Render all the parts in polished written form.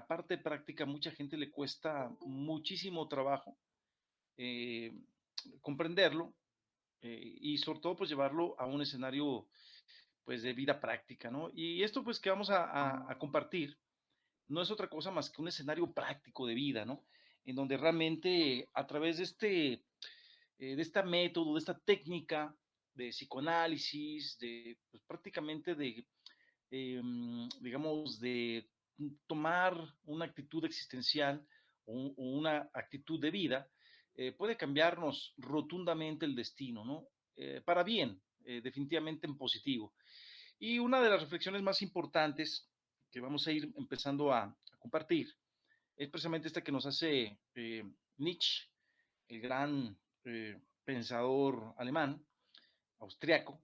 la parte práctica, mucha gente le cuesta muchísimo trabajo eh, comprenderlo y sobre todo pues llevarlo a un escenario pues de vida práctica, ¿no? Y esto pues que vamos a compartir no es otra cosa más que un escenario práctico de vida, ¿no? En donde realmente a través de este método, de esta técnica de psicoanálisis, de pues, prácticamente digamos, de tomar una actitud existencial o una actitud de vida, puede cambiarnos rotundamente el destino, ¿no? Para bien, definitivamente en positivo. Y una de las reflexiones más importantes que vamos a ir empezando a compartir es precisamente esta que nos hace Nietzsche, el gran pensador alemán, austriaco,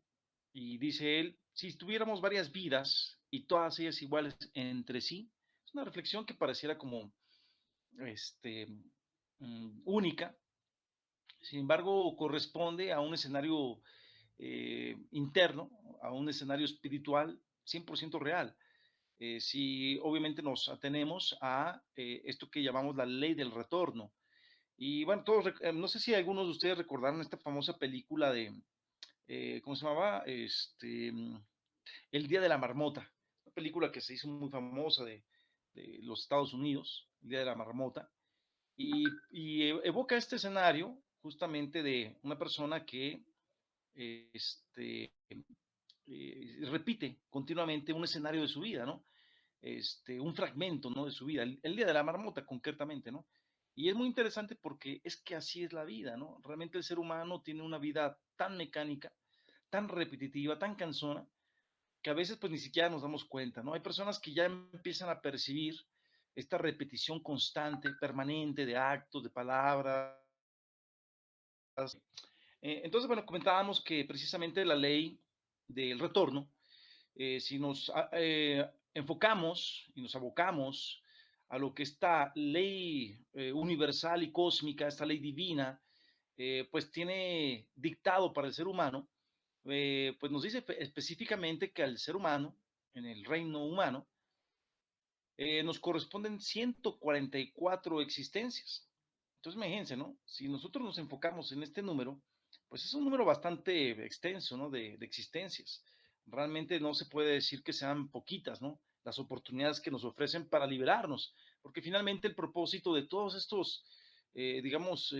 y dice él, si tuviéramos varias vidas y todas ellas iguales entre sí, es una reflexión que pareciera como este, única, sin embargo corresponde a un escenario interno, a un escenario espiritual 100% real. Si obviamente nos atenemos a esto que llamamos la ley del retorno. Y bueno, todos, no sé si algunos de ustedes recordaron esta famosa película de, ¿cómo se llamaba? El Día de la Marmota, una película que se hizo muy famosa de los Estados Unidos, El Día de la Marmota, y evoca este escenario justamente de una persona que este, repite continuamente un escenario de su vida, ¿no? Un fragmento, ¿no? De su vida, el Día de la Marmota concretamente, ¿no? Y es muy interesante porque es que así es la vida, ¿no? Realmente el ser humano tiene una vida tan mecánica, tan repetitiva, tan cansona, que a veces pues ni siquiera nos damos cuenta, ¿no? Hay personas que ya empiezan a percibir esta repetición constante, permanente de actos, de palabras. Entonces, bueno, comentábamos que precisamente la ley del retorno, si nos enfocamos y nos abocamos a lo que esta ley universal y cósmica, esta ley divina, pues tiene dictado para el ser humano, pues nos dice específicamente que al ser humano, en el reino humano, nos corresponden 144 existencias. Entonces, imagínense, ¿no? Si nosotros nos enfocamos en este número, pues es un número bastante extenso, ¿no? De existencias. Realmente no se puede decir que sean poquitas, ¿no? Las oportunidades que nos ofrecen para liberarnos, porque finalmente el propósito de todos estos, digamos,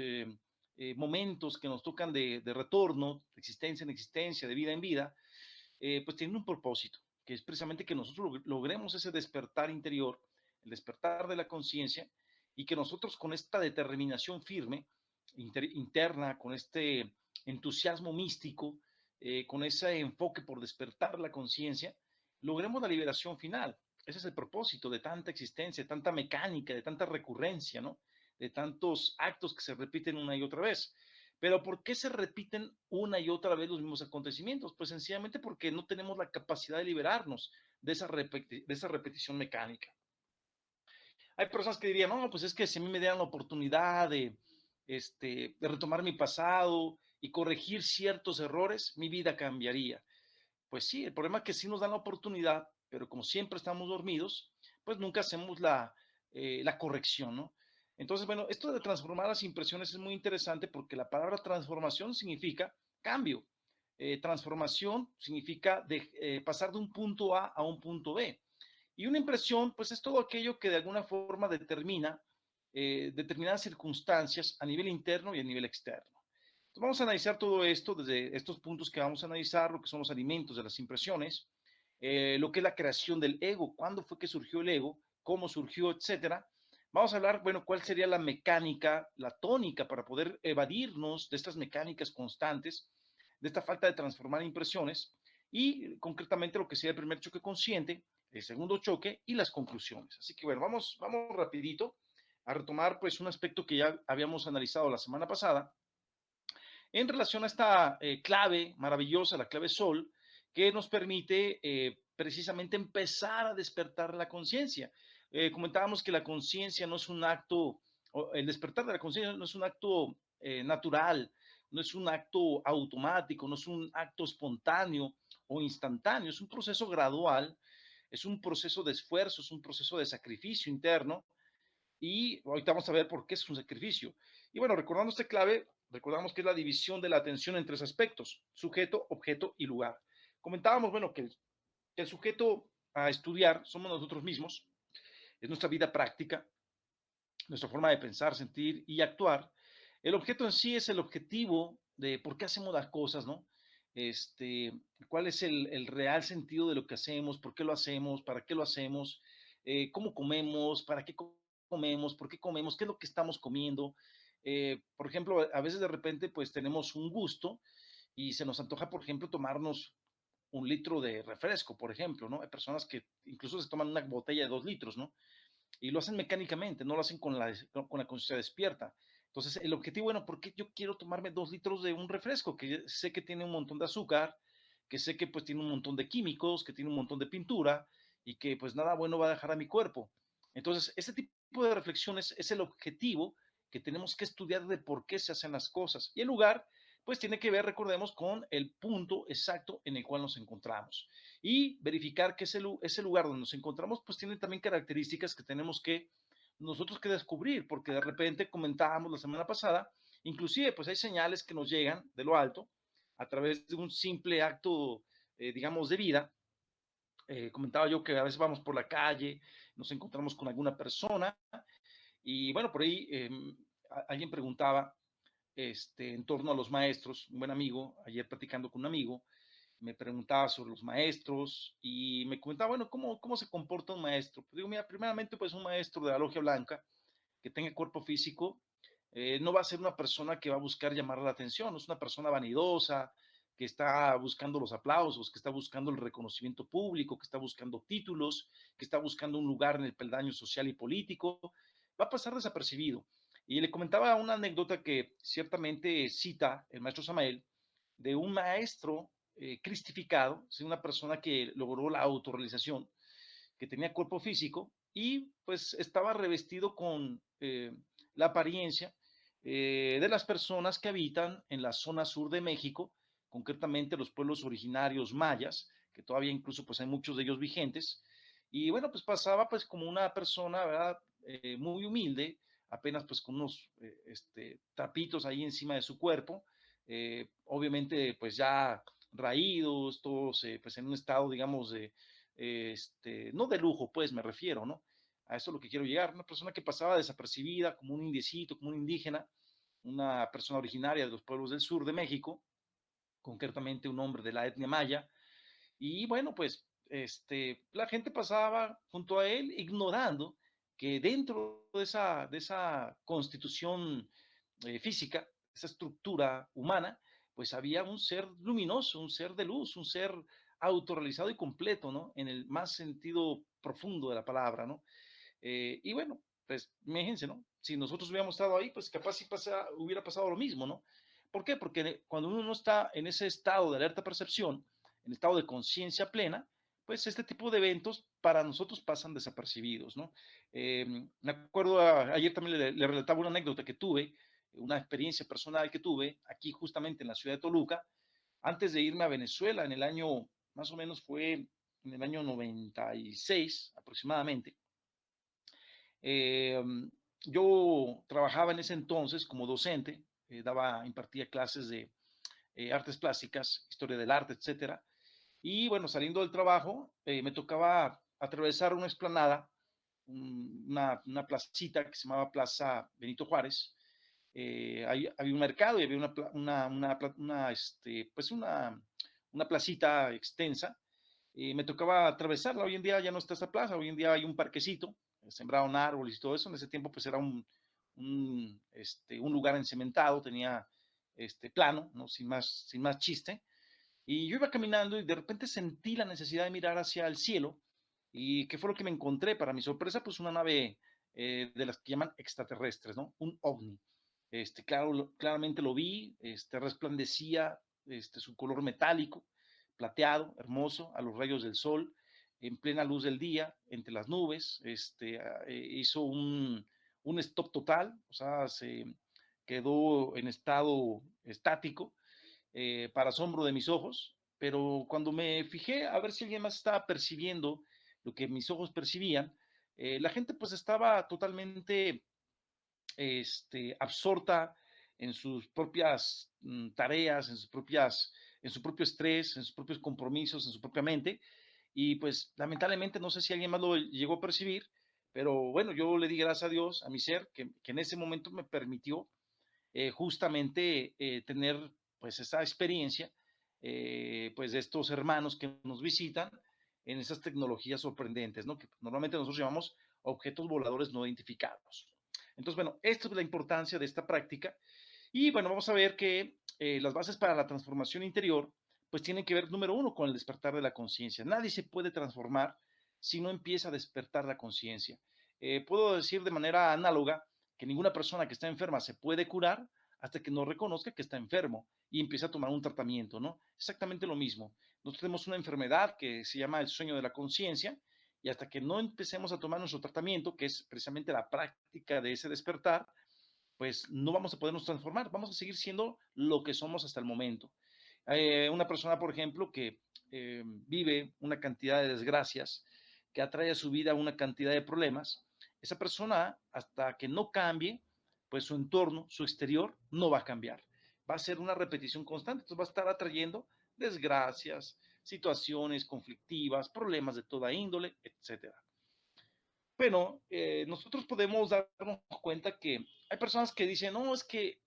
momentos que nos tocan de retorno, de existencia en existencia, de vida en vida, pues tienen un propósito, que es precisamente que nosotros logremos ese despertar interior, el despertar de la conciencia, y que nosotros con esta determinación firme, interna, con este entusiasmo místico, con ese enfoque por despertar la conciencia, logremos la liberación final. Ese es el propósito de tanta existencia, de tanta mecánica, de tanta recurrencia, ¿no? De tantos actos que se repiten una y otra vez. Pero ¿por qué se repiten una y otra vez los mismos acontecimientos? Pues sencillamente porque no tenemos la capacidad de liberarnos de esa repetición mecánica. Hay personas que dirían, no, pues es que si a mí me dieran la oportunidad de retomar mi pasado y corregir ciertos errores, mi vida cambiaría. Pues sí, el problema es que sí nos dan la oportunidad, pero como siempre estamos dormidos, pues nunca hacemos la corrección, ¿no? Entonces, bueno, esto de transformar las impresiones es muy interesante porque la palabra transformación significa cambio. Transformación significa pasar de un punto A un punto B. Y una impresión, pues es todo aquello que de alguna forma determina determinadas circunstancias a nivel interno y a nivel externo. Entonces vamos a analizar todo esto desde estos puntos que vamos a analizar, lo que son los alimentos de las impresiones, lo que es la creación del ego, cuándo fue que surgió el ego, cómo surgió, etcétera. Vamos a hablar, bueno, cuál sería la mecánica, la tónica para poder evadirnos de estas mecánicas constantes, de esta falta de transformar impresiones y concretamente lo que sería el primer choque consciente, el segundo choque y las conclusiones. Así que bueno, vamos rapidito a retomar pues un aspecto que ya habíamos analizado la semana pasada en relación a esta clave maravillosa, la clave Sol, que nos permite precisamente empezar a despertar la conciencia. Comentábamos que la conciencia no es un acto, el despertar de la conciencia no es un acto natural, no es un acto automático, no es un acto espontáneo o instantáneo, es un proceso gradual es un proceso de esfuerzo, es un proceso de sacrificio interno y ahorita vamos a ver por qué es un sacrificio. Y bueno, recordando esta clave, recordamos que es la división de la atención en tres aspectos: sujeto, objeto y lugar. Comentábamos, bueno, que el sujeto a estudiar somos nosotros mismos, es nuestra vida práctica, nuestra forma de pensar, sentir y actuar. El objeto en sí es el objetivo de por qué hacemos las cosas, ¿no? Este, cuál es el real sentido de lo que hacemos, por qué lo hacemos, para qué lo hacemos, cómo comemos, para qué comemos, por qué comemos, qué es lo que estamos comiendo. Por ejemplo, a veces de repente pues tenemos un gusto y se nos antoja, por ejemplo, tomarnos un litro de refresco, por ejemplo, ¿no? Hay personas que incluso se toman una botella de 2 litros, ¿no? Y lo hacen mecánicamente, no lo hacen con la conciencia despierta. Entonces, el objetivo, bueno, ¿por qué yo quiero tomarme 2 litros de un refresco que sé que tiene un montón de azúcar, que sé que pues tiene un montón de químicos, que tiene un montón de pintura y que pues nada bueno va a dejar a mi cuerpo? Entonces, ese tipo de reflexiones es el objetivo que tenemos que estudiar de por qué se hacen las cosas. Y el lugar, pues tiene que ver, recordemos, con el punto exacto en el cual nos encontramos y verificar que ese lugar donde nos encontramos pues tiene también características que tenemos que nosotros que descubrir, porque de repente comentábamos la semana pasada, inclusive pues hay señales que nos llegan de lo alto a través de un simple acto, digamos, de vida. Comentaba yo que a veces vamos por la calle, nos encontramos con alguna persona y bueno, por ahí alguien preguntaba en torno a los maestros, un buen amigo, ayer platicando con un amigo, me preguntaba sobre los maestros y me comentaba, bueno, ¿cómo se comporta un maestro? Pues digo, mira, primeramente, pues un maestro de la logia blanca que tenga cuerpo físico, no va a ser una persona que va a buscar llamar la atención, no es una persona vanidosa, que está buscando los aplausos, que está buscando el reconocimiento público, que está buscando títulos, que está buscando un lugar en el peldaño social y político, va a pasar desapercibido. Y le comentaba una anécdota que ciertamente cita el maestro Samael, de un maestro cristificado, ¿sí? Una persona que logró la autorrealización, que tenía cuerpo físico y pues estaba revestido con la apariencia de las personas que habitan en la zona sur de México, concretamente los pueblos originarios mayas, que todavía incluso pues hay muchos de ellos vigentes. Y bueno, pues pasaba pues como una persona, ¿verdad? Muy humilde, apenas pues con unos trapitos ahí encima de su cuerpo, obviamente pues ya raídos, todos pues en un estado, digamos, de, no de lujo, pues me refiero, ¿no? A eso es lo que quiero llegar. Una persona que pasaba desapercibida, como un indiecito, como un indígena, una persona originaria de los pueblos del sur de México, concretamente un hombre de la etnia maya, y bueno, pues la gente pasaba junto a él ignorando que dentro de esa constitución física, esa estructura humana, pues había un ser luminoso, un ser de luz, un ser autorrealizado y completo, ¿no? En el más sentido profundo de la palabra, ¿no? Y bueno, pues imagínense, ¿no? Si nosotros hubiéramos estado ahí, pues capaz si hubiera pasado lo mismo, ¿no? ¿Por qué? Porque cuando uno no está en ese estado de alerta percepción, en estado de conciencia plena, pues este tipo de eventos para nosotros pasan desapercibidos, ¿no? Me acuerdo, ayer también le relataba una anécdota que tuve, una experiencia personal que tuve aquí justamente en la ciudad de Toluca, antes de irme a Venezuela en el año, más o menos fue en el año 96 aproximadamente. Eh, yo trabajaba en ese entonces como docente, impartía clases de artes plásticas, historia del arte, etcétera. Y bueno, saliendo del trabajo, me tocaba atravesar una explanada, una placita que se llamaba Plaza Benito Juárez. Había un mercado y había pues una placita extensa. Me tocaba atravesarla. Hoy en día ya no está esa plaza, hoy en día hay un parquecito, sembraron árboles y todo eso. En ese tiempo pues era un lugar encementado, tenía plano, ¿no? Sin más chiste. Y yo iba caminando y de repente sentí la necesidad de mirar hacia el cielo. ¿Y qué fue lo que me encontré? Para mi sorpresa, pues una nave de las que llaman extraterrestres, ¿no? Un ovni. Claramente lo vi, resplandecía su color metálico, plateado, hermoso, a los rayos del sol, en plena luz del día, entre las nubes. Hizo un stop total, o sea, se quedó en estado estático para asombro de mis ojos, pero cuando me fijé a ver si alguien más estaba percibiendo lo que mis ojos percibían, la gente pues estaba totalmente absorta en sus propias tareas, en su propio estrés, en sus propios compromisos, en su propia mente. Y pues lamentablemente no sé si alguien más lo llegó a percibir, pero bueno, yo le di gracias a Dios, a mi ser, que en ese momento me permitió justamente tener pues esa experiencia pues de estos hermanos que nos visitan en esas tecnologías sorprendentes, ¿no? Que normalmente nosotros llamamos objetos voladores no identificados. Entonces, bueno, esto es la importancia de esta práctica. Y bueno, vamos a ver que las bases para la transformación interior, pues tienen que ver, número uno, con el despertar de la conciencia. Nadie se puede transformar si no empieza a despertar la conciencia. Puedo decir de manera análoga que ninguna persona que está enferma se puede curar hasta que no reconozca que está enfermo y empiece a tomar un tratamiento, ¿no? Exactamente lo mismo. Nosotros tenemos una enfermedad que se llama el sueño de la conciencia y hasta que no empecemos a tomar nuestro tratamiento, que es precisamente la práctica de ese despertar, pues no vamos a podernos transformar, vamos a seguir siendo lo que somos hasta el momento. Una persona, por ejemplo, que vive una cantidad de desgracias, que atrae a su vida una cantidad de problemas, esa persona, hasta que no cambie, pues su entorno, su exterior, no va a cambiar. Va a ser una repetición constante, entonces va a estar atrayendo desgracias, situaciones conflictivas, problemas de toda índole, etcétera. Bueno, nosotros podemos darnos cuenta que hay personas que dicen, no, es que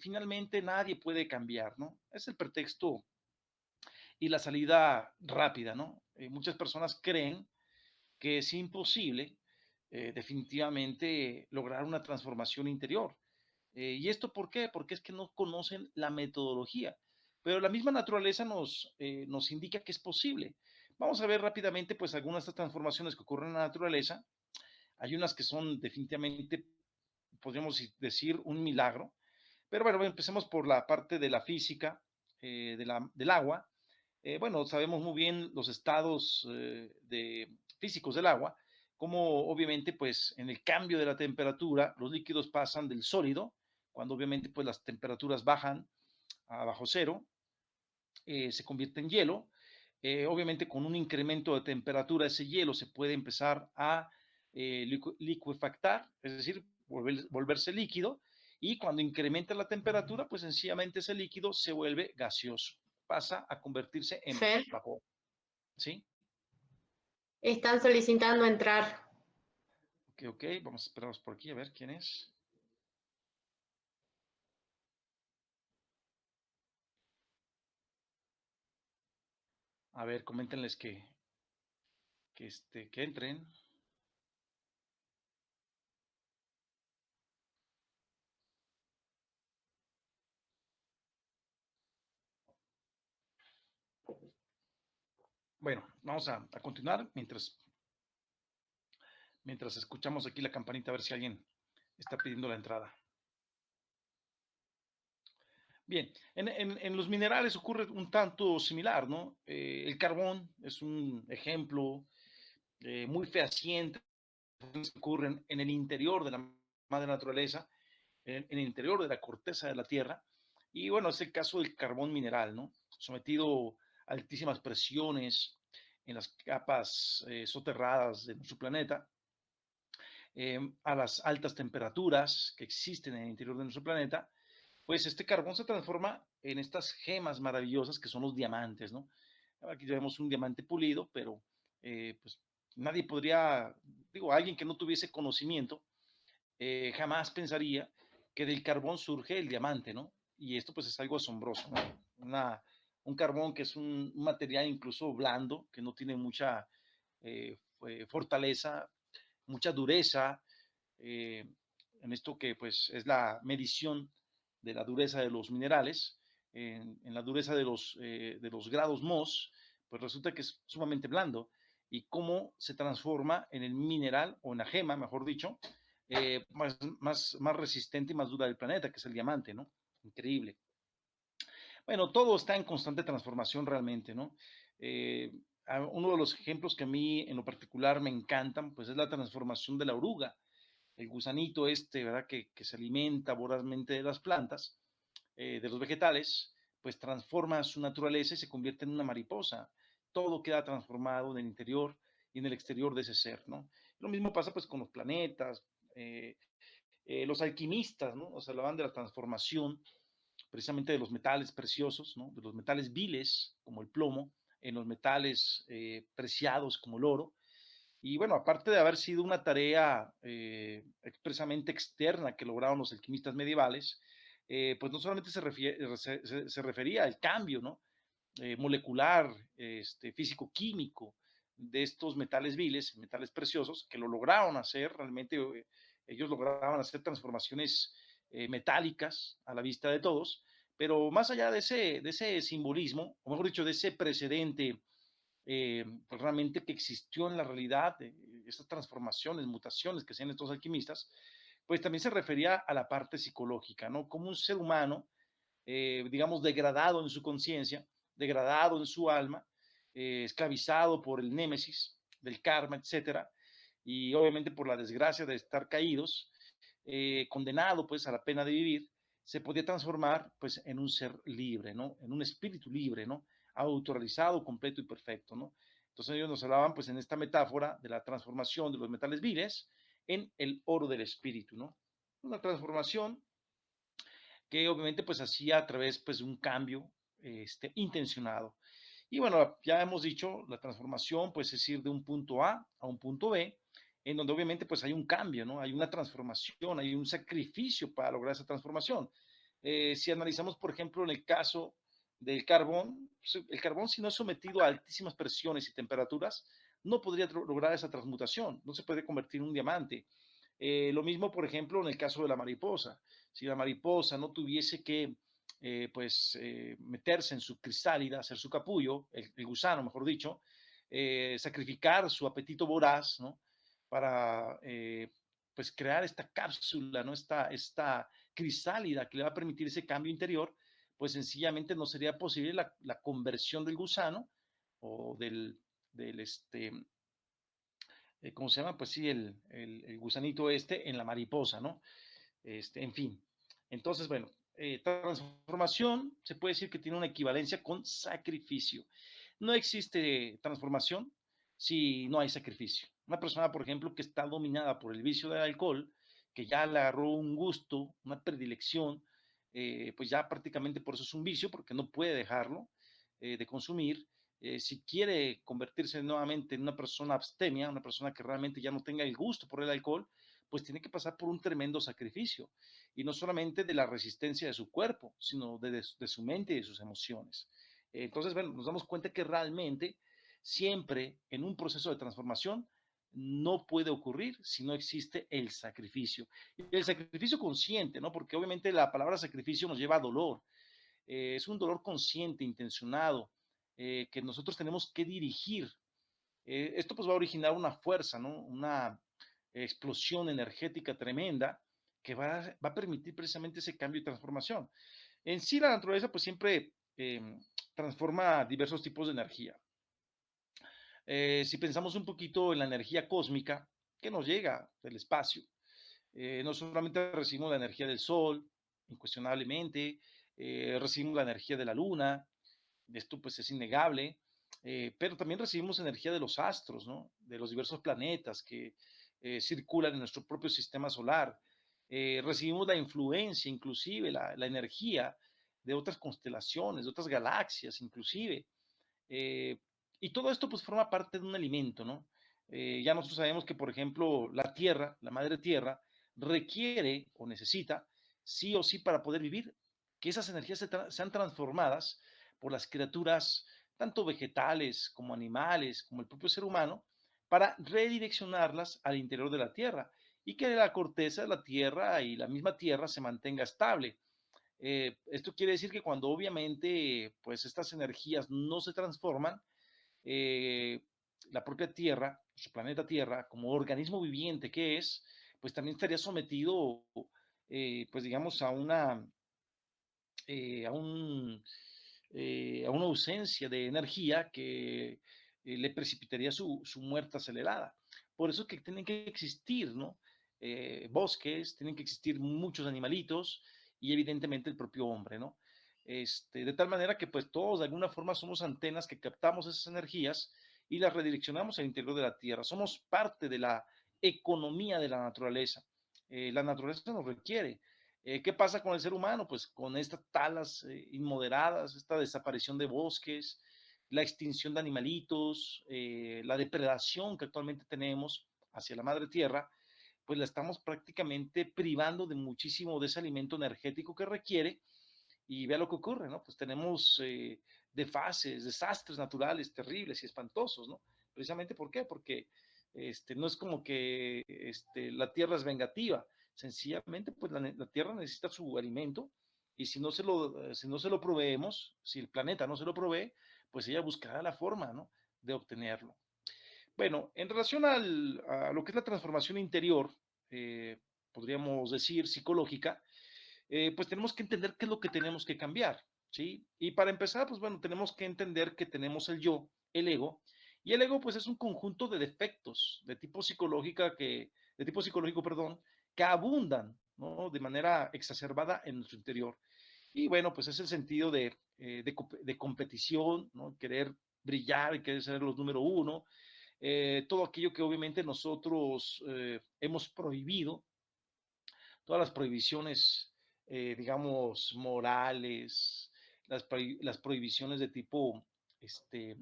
finalmente nadie puede cambiar, ¿no? Es el pretexto y la salida rápida, ¿no? Muchas personas creen que es imposible definitivamente lograr una transformación interior. ¿Y esto por qué? Porque es que no conocen la metodología. Pero la misma naturaleza nos indica que es posible. Vamos a ver rápidamente pues algunas de estas transformaciones que ocurren en la naturaleza. Hay unas que son definitivamente, podríamos decir, un milagro. Pero bueno, empecemos por la parte de la física, del agua. Bueno, sabemos muy bien los estados físicos del agua, como obviamente pues en el cambio de la temperatura los líquidos pasan del sólido, cuando obviamente pues las temperaturas bajan a bajo cero, se convierte en hielo. Obviamente con un incremento de temperatura ese hielo se puede empezar a liquefactar, es decir, volverse líquido, y cuando incrementa la temperatura, pues sencillamente ese líquido se vuelve gaseoso, pasa a convertirse en Fer, vapor, ¿sí? están solicitando entrar. Ok, ok, vamos a esperarnos por aquí a ver quién es. A ver, coméntenles que entren. Bueno, vamos a continuar mientras escuchamos aquí la campanita a ver si alguien está pidiendo la entrada. Bien, en los minerales ocurre un tanto similar, ¿no? El carbón es un ejemplo muy fehaciente que ocurren en el interior de la madre naturaleza, en el interior de la corteza de la Tierra. Y bueno, es el caso del carbón mineral, ¿no? Sometido a altísimas presiones en las capas soterradas de nuestro planeta, a las altas temperaturas que existen en el interior de nuestro planeta, pues este carbón se transforma en estas gemas maravillosas que son los diamantes, ¿no? Aquí tenemos un diamante pulido, pero pues nadie podría, digo, alguien que no tuviese conocimiento, jamás pensaría que del carbón surge el diamante, ¿no? Y esto pues es algo asombroso, ¿no? Un carbón que es un material incluso blando, que no tiene mucha fortaleza, mucha dureza, eh, en esto que pues es la medición de la dureza de los minerales, en la dureza de los grados Mohs, pues resulta que es sumamente blando y cómo se transforma en el mineral o en la gema, mejor dicho, más resistente y más dura del planeta, que es el diamante, ¿no? Increíble. Bueno, todo está en constante transformación realmente, ¿no? Eh, Uno de los ejemplos que a mí en lo particular me encantan, pues es la transformación de la oruga, el gusanito ¿verdad? Que se alimenta vorazmente de las plantas, de los vegetales, pues transforma su naturaleza y se convierte en una mariposa. Todo queda transformado en el interior y en el exterior de ese ser, ¿no? Lo mismo pasa pues con los planetas, eh, los alquimistas, ¿no? O sea, hablaban de la transformación precisamente de los metales preciosos, ¿no? De los metales viles, como el plomo, en los metales preciados, como el oro. Y bueno, aparte de haber sido una tarea expresamente externa que lograron los alquimistas medievales, pues no solamente se refería al cambio, ¿no? Molecular, físico-químico de estos metales viles, metales preciosos, que lo lograron hacer, realmente ellos lograban hacer transformaciones metálicas a la vista de todos, pero más allá de ese simbolismo, o mejor dicho, de ese precedente pues realmente que existió en la realidad, esas transformaciones, mutaciones que hacían estos alquimistas, pues también se refería a la parte psicológica, ¿no? Como un ser humano digamos, degradado en su conciencia, degradado en su alma, esclavizado por el némesis del karma, etcétera, y obviamente por la desgracia de estar caídos, condenado pues a la pena de vivir, se podía transformar pues en un ser libre, ¿no? En un espíritu libre, ¿no? Autorrealizado, completo y perfecto, ¿no? Entonces ellos nos hablaban pues en esta metáfora de la transformación de los metales viles en el oro del espíritu, ¿no? Una transformación que obviamente pues hacía a través pues de un cambio intencionado. Y bueno, ya hemos dicho, la transformación pues es ir de un punto A un punto B, en donde obviamente pues hay un cambio, ¿no? Hay una transformación, hay un sacrificio para lograr esa transformación. Si analizamos, por ejemplo, en el caso del carbón, pues, el carbón si no es sometido a altísimas presiones y temperaturas, no podría lograr esa transmutación, no se puede convertir en un diamante. Lo mismo, por ejemplo, en el caso de la mariposa. Si la mariposa no tuviese que meterse en su crisálida, hacer su capullo, el gusano, mejor dicho, sacrificar su apetito voraz, ¿no? Para pues crear esta cápsula, ¿no? Esta crisálida que le va a permitir ese cambio interior, pues sencillamente no sería posible la conversión del gusano o del ¿cómo se llama? Pues sí, el gusanito en la mariposa, ¿no? En fin. Entonces, bueno, transformación se puede decir que tiene una equivalencia con sacrificio. No existe transformación si no hay sacrificio. Una persona, por ejemplo, que está dominada por el vicio del alcohol, que ya le agarró un gusto, una predilección, pues ya prácticamente por eso es un vicio, porque no puede dejarlo de consumir. Si quiere convertirse nuevamente en una persona abstemia, una persona que realmente ya no tenga el gusto por el alcohol, pues tiene que pasar por un tremendo sacrificio. Y no solamente de la resistencia de su cuerpo, sino de su mente y de sus emociones. Entonces, bueno, nos damos cuenta que realmente siempre en un proceso de transformación no puede ocurrir si no existe el sacrificio. Y el sacrificio consciente, ¿no? Porque obviamente la palabra sacrificio nos lleva a dolor. Es un dolor consciente, intencionado, que nosotros tenemos que dirigir. Esto pues va a originar una fuerza, ¿no? Una explosión energética tremenda que va a permitir precisamente ese cambio y transformación. En sí, la naturaleza pues siempre transforma diversos tipos de energía. Si pensamos un poquito en la energía cósmica que nos llega del espacio, no solamente recibimos la energía del Sol, incuestionablemente, recibimos la energía de la Luna, esto pues es innegable, pero también recibimos energía de los astros, ¿no? De los diversos planetas que circulan en nuestro propio sistema solar. Recibimos la influencia, inclusive la energía de otras constelaciones, de otras galaxias, inclusive. Eh, y todo esto pues forma parte de un alimento, ¿no? Ya nosotros sabemos que, por ejemplo, la Tierra, la Madre Tierra, requiere o necesita, sí o sí, para poder vivir, que esas energías sean transformadas por las criaturas, tanto vegetales como animales, como el propio ser humano, para redireccionarlas al interior de la Tierra y que la corteza de la Tierra y la misma Tierra se mantenga estable. Esto quiere decir que cuando obviamente pues estas energías no se transforman, eh, la propia Tierra, su planeta Tierra, como organismo viviente que es, pues también estaría sometido, pues digamos, a, un, a una ausencia de energía que le precipitaría su muerte acelerada. Por eso que tienen que existir, ¿no? Bosques, tienen que existir muchos animalitos y evidentemente el propio hombre, ¿no? De tal manera que pues todos de alguna forma somos antenas que captamos esas energías y las redireccionamos al interior de la tierra. Somos parte de la economía de la naturaleza. La naturaleza nos requiere. ¿Qué pasa con el ser humano? Pues con estas talas inmoderadas, esta desaparición de bosques, la extinción de animalitos, la depredación que actualmente tenemos hacia la madre tierra, pues la estamos prácticamente privando de muchísimo de ese alimento energético que requiere y vea lo que ocurre, ¿no? Pues tenemos desfases, desastres naturales terribles y espantosos, ¿no? Precisamente ¿por qué? Porque no es como que la tierra es vengativa, sencillamente pues la tierra necesita su alimento y si no se lo proveemos, si el planeta no se lo provee, pues ella buscará la forma, ¿no? De obtenerlo. Bueno, en relación a lo que es la transformación interior, eh, podríamos decir psicológica, pues tenemos que entender qué es lo que tenemos que cambiar, ¿sí? Y para empezar, pues bueno, tenemos que entender que tenemos el yo, el ego, y el ego pues es un conjunto de defectos de tipo psicológico, perdón, que abundan, ¿no? De manera exacerbada en nuestro interior. Y bueno, pues es el sentido de competición, ¿no? Querer brillar y querer ser los número uno, todo aquello que obviamente nosotros hemos prohibido, todas las prohibiciones, digamos, morales, las prohibiciones de tipo, este,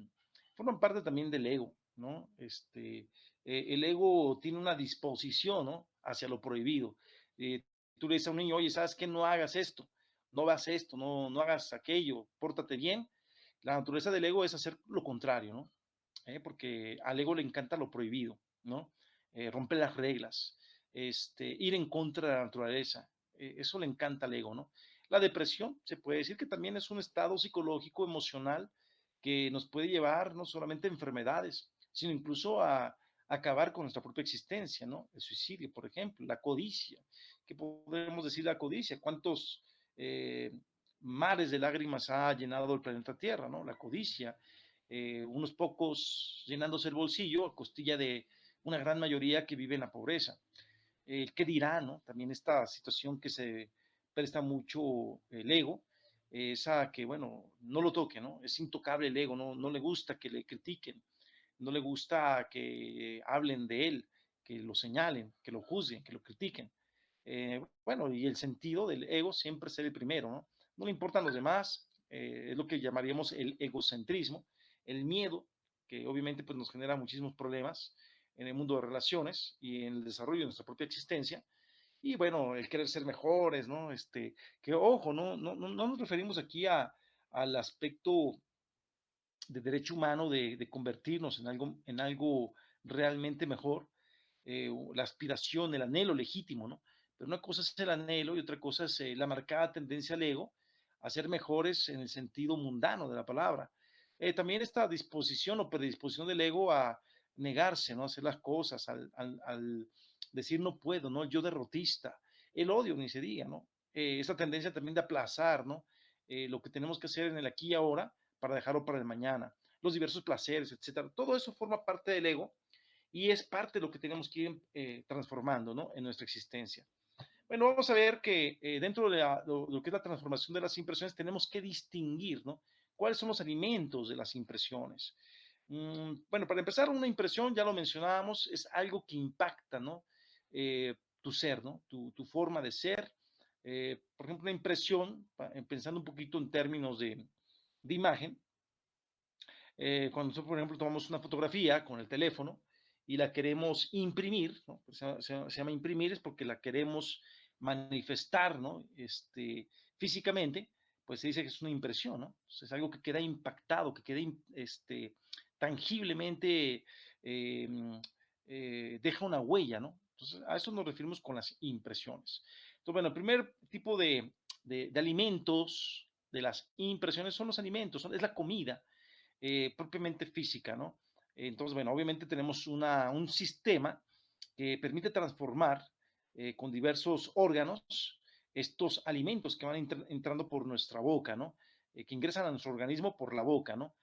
forman parte también del ego, ¿no? El ego tiene una disposición, ¿no? Hacia lo prohibido. Tú le dices a un niño, oye, ¿sabes qué? No hagas esto, no hagas esto, no hagas aquello, pórtate bien. La naturaleza del ego es hacer lo contrario, ¿no? Porque al ego le encanta lo prohibido, ¿no? Romper las reglas, ir en contra de la naturaleza, eso le encanta al ego, ¿no? La depresión, se puede decir que también es un estado psicológico, emocional, que nos puede llevar no solamente a enfermedades, sino incluso a acabar con nuestra propia existencia, ¿no? El suicidio, por ejemplo, la codicia. ¿Qué podemos decir de la codicia? ¿Cuántos mares de lágrimas ha llenado el planeta Tierra, ¿no? La codicia, unos pocos llenándose el bolsillo a costilla de una gran mayoría que vive en la pobreza. ¿Qué dirá, no? También esta situación que se presta mucho el ego, esa que, bueno, no lo toque, ¿no? Es intocable el ego, no le gusta que le critiquen, no le gusta que hablen de él, que lo señalen, que lo juzguen, que lo critiquen. Bueno, y el sentido del ego siempre ser el primero, ¿no? No le importan los demás, es lo que llamaríamos el egocentrismo, el miedo, que obviamente pues, nos genera muchísimos problemas en el mundo de relaciones y en el desarrollo de nuestra propia existencia. Y bueno, el querer ser mejores, ¿no? Que ojo, no nos referimos aquí al aspecto de derecho humano de convertirnos en algo realmente mejor, la aspiración, el anhelo legítimo, ¿no? Pero una cosa es el anhelo y otra cosa es la marcada tendencia al ego a ser mejores en el sentido mundano de la palabra. También esta disposición o predisposición del ego a negarse, ¿no? A hacer las cosas, al decir no puedo, ¿no? El yo derrotista, el odio, ni se diga, ¿no? Esta tendencia también de aplazar, ¿no? Lo que tenemos que hacer en el aquí y ahora para dejarlo para el mañana, los diversos placeres, etcétera. Todo eso forma parte del ego y es parte de lo que tenemos que ir transformando, ¿no? En nuestra existencia. Bueno, vamos a ver que dentro de lo que es la transformación de las impresiones tenemos que distinguir, ¿no? ¿Cuáles son los alimentos de las impresiones? Bueno, para empezar, una impresión, ya lo mencionábamos, es algo que impacta, ¿no? Tu ser, ¿no? Tu forma de ser. Por ejemplo, una impresión, pensando un poquito en términos de imagen, cuando nosotros, por ejemplo, tomamos una fotografía con el teléfono y la queremos imprimir, ¿no? Pues se llama imprimir, es porque la queremos manifestar, ¿no? Físicamente, pues se dice que es una impresión, ¿no? Entonces, es algo que queda impactado, que queda tangiblemente, eh, deja una huella, ¿no? Entonces, a eso nos referimos con las impresiones. Entonces, bueno, el primer tipo de alimentos de las impresiones son los alimentos, es la comida propiamente física, ¿no? Entonces, bueno, obviamente tenemos un sistema que permite transformar con diversos órganos estos alimentos que van entrando por nuestra boca, ¿no? Que ingresan a nuestro organismo por la boca, ¿no?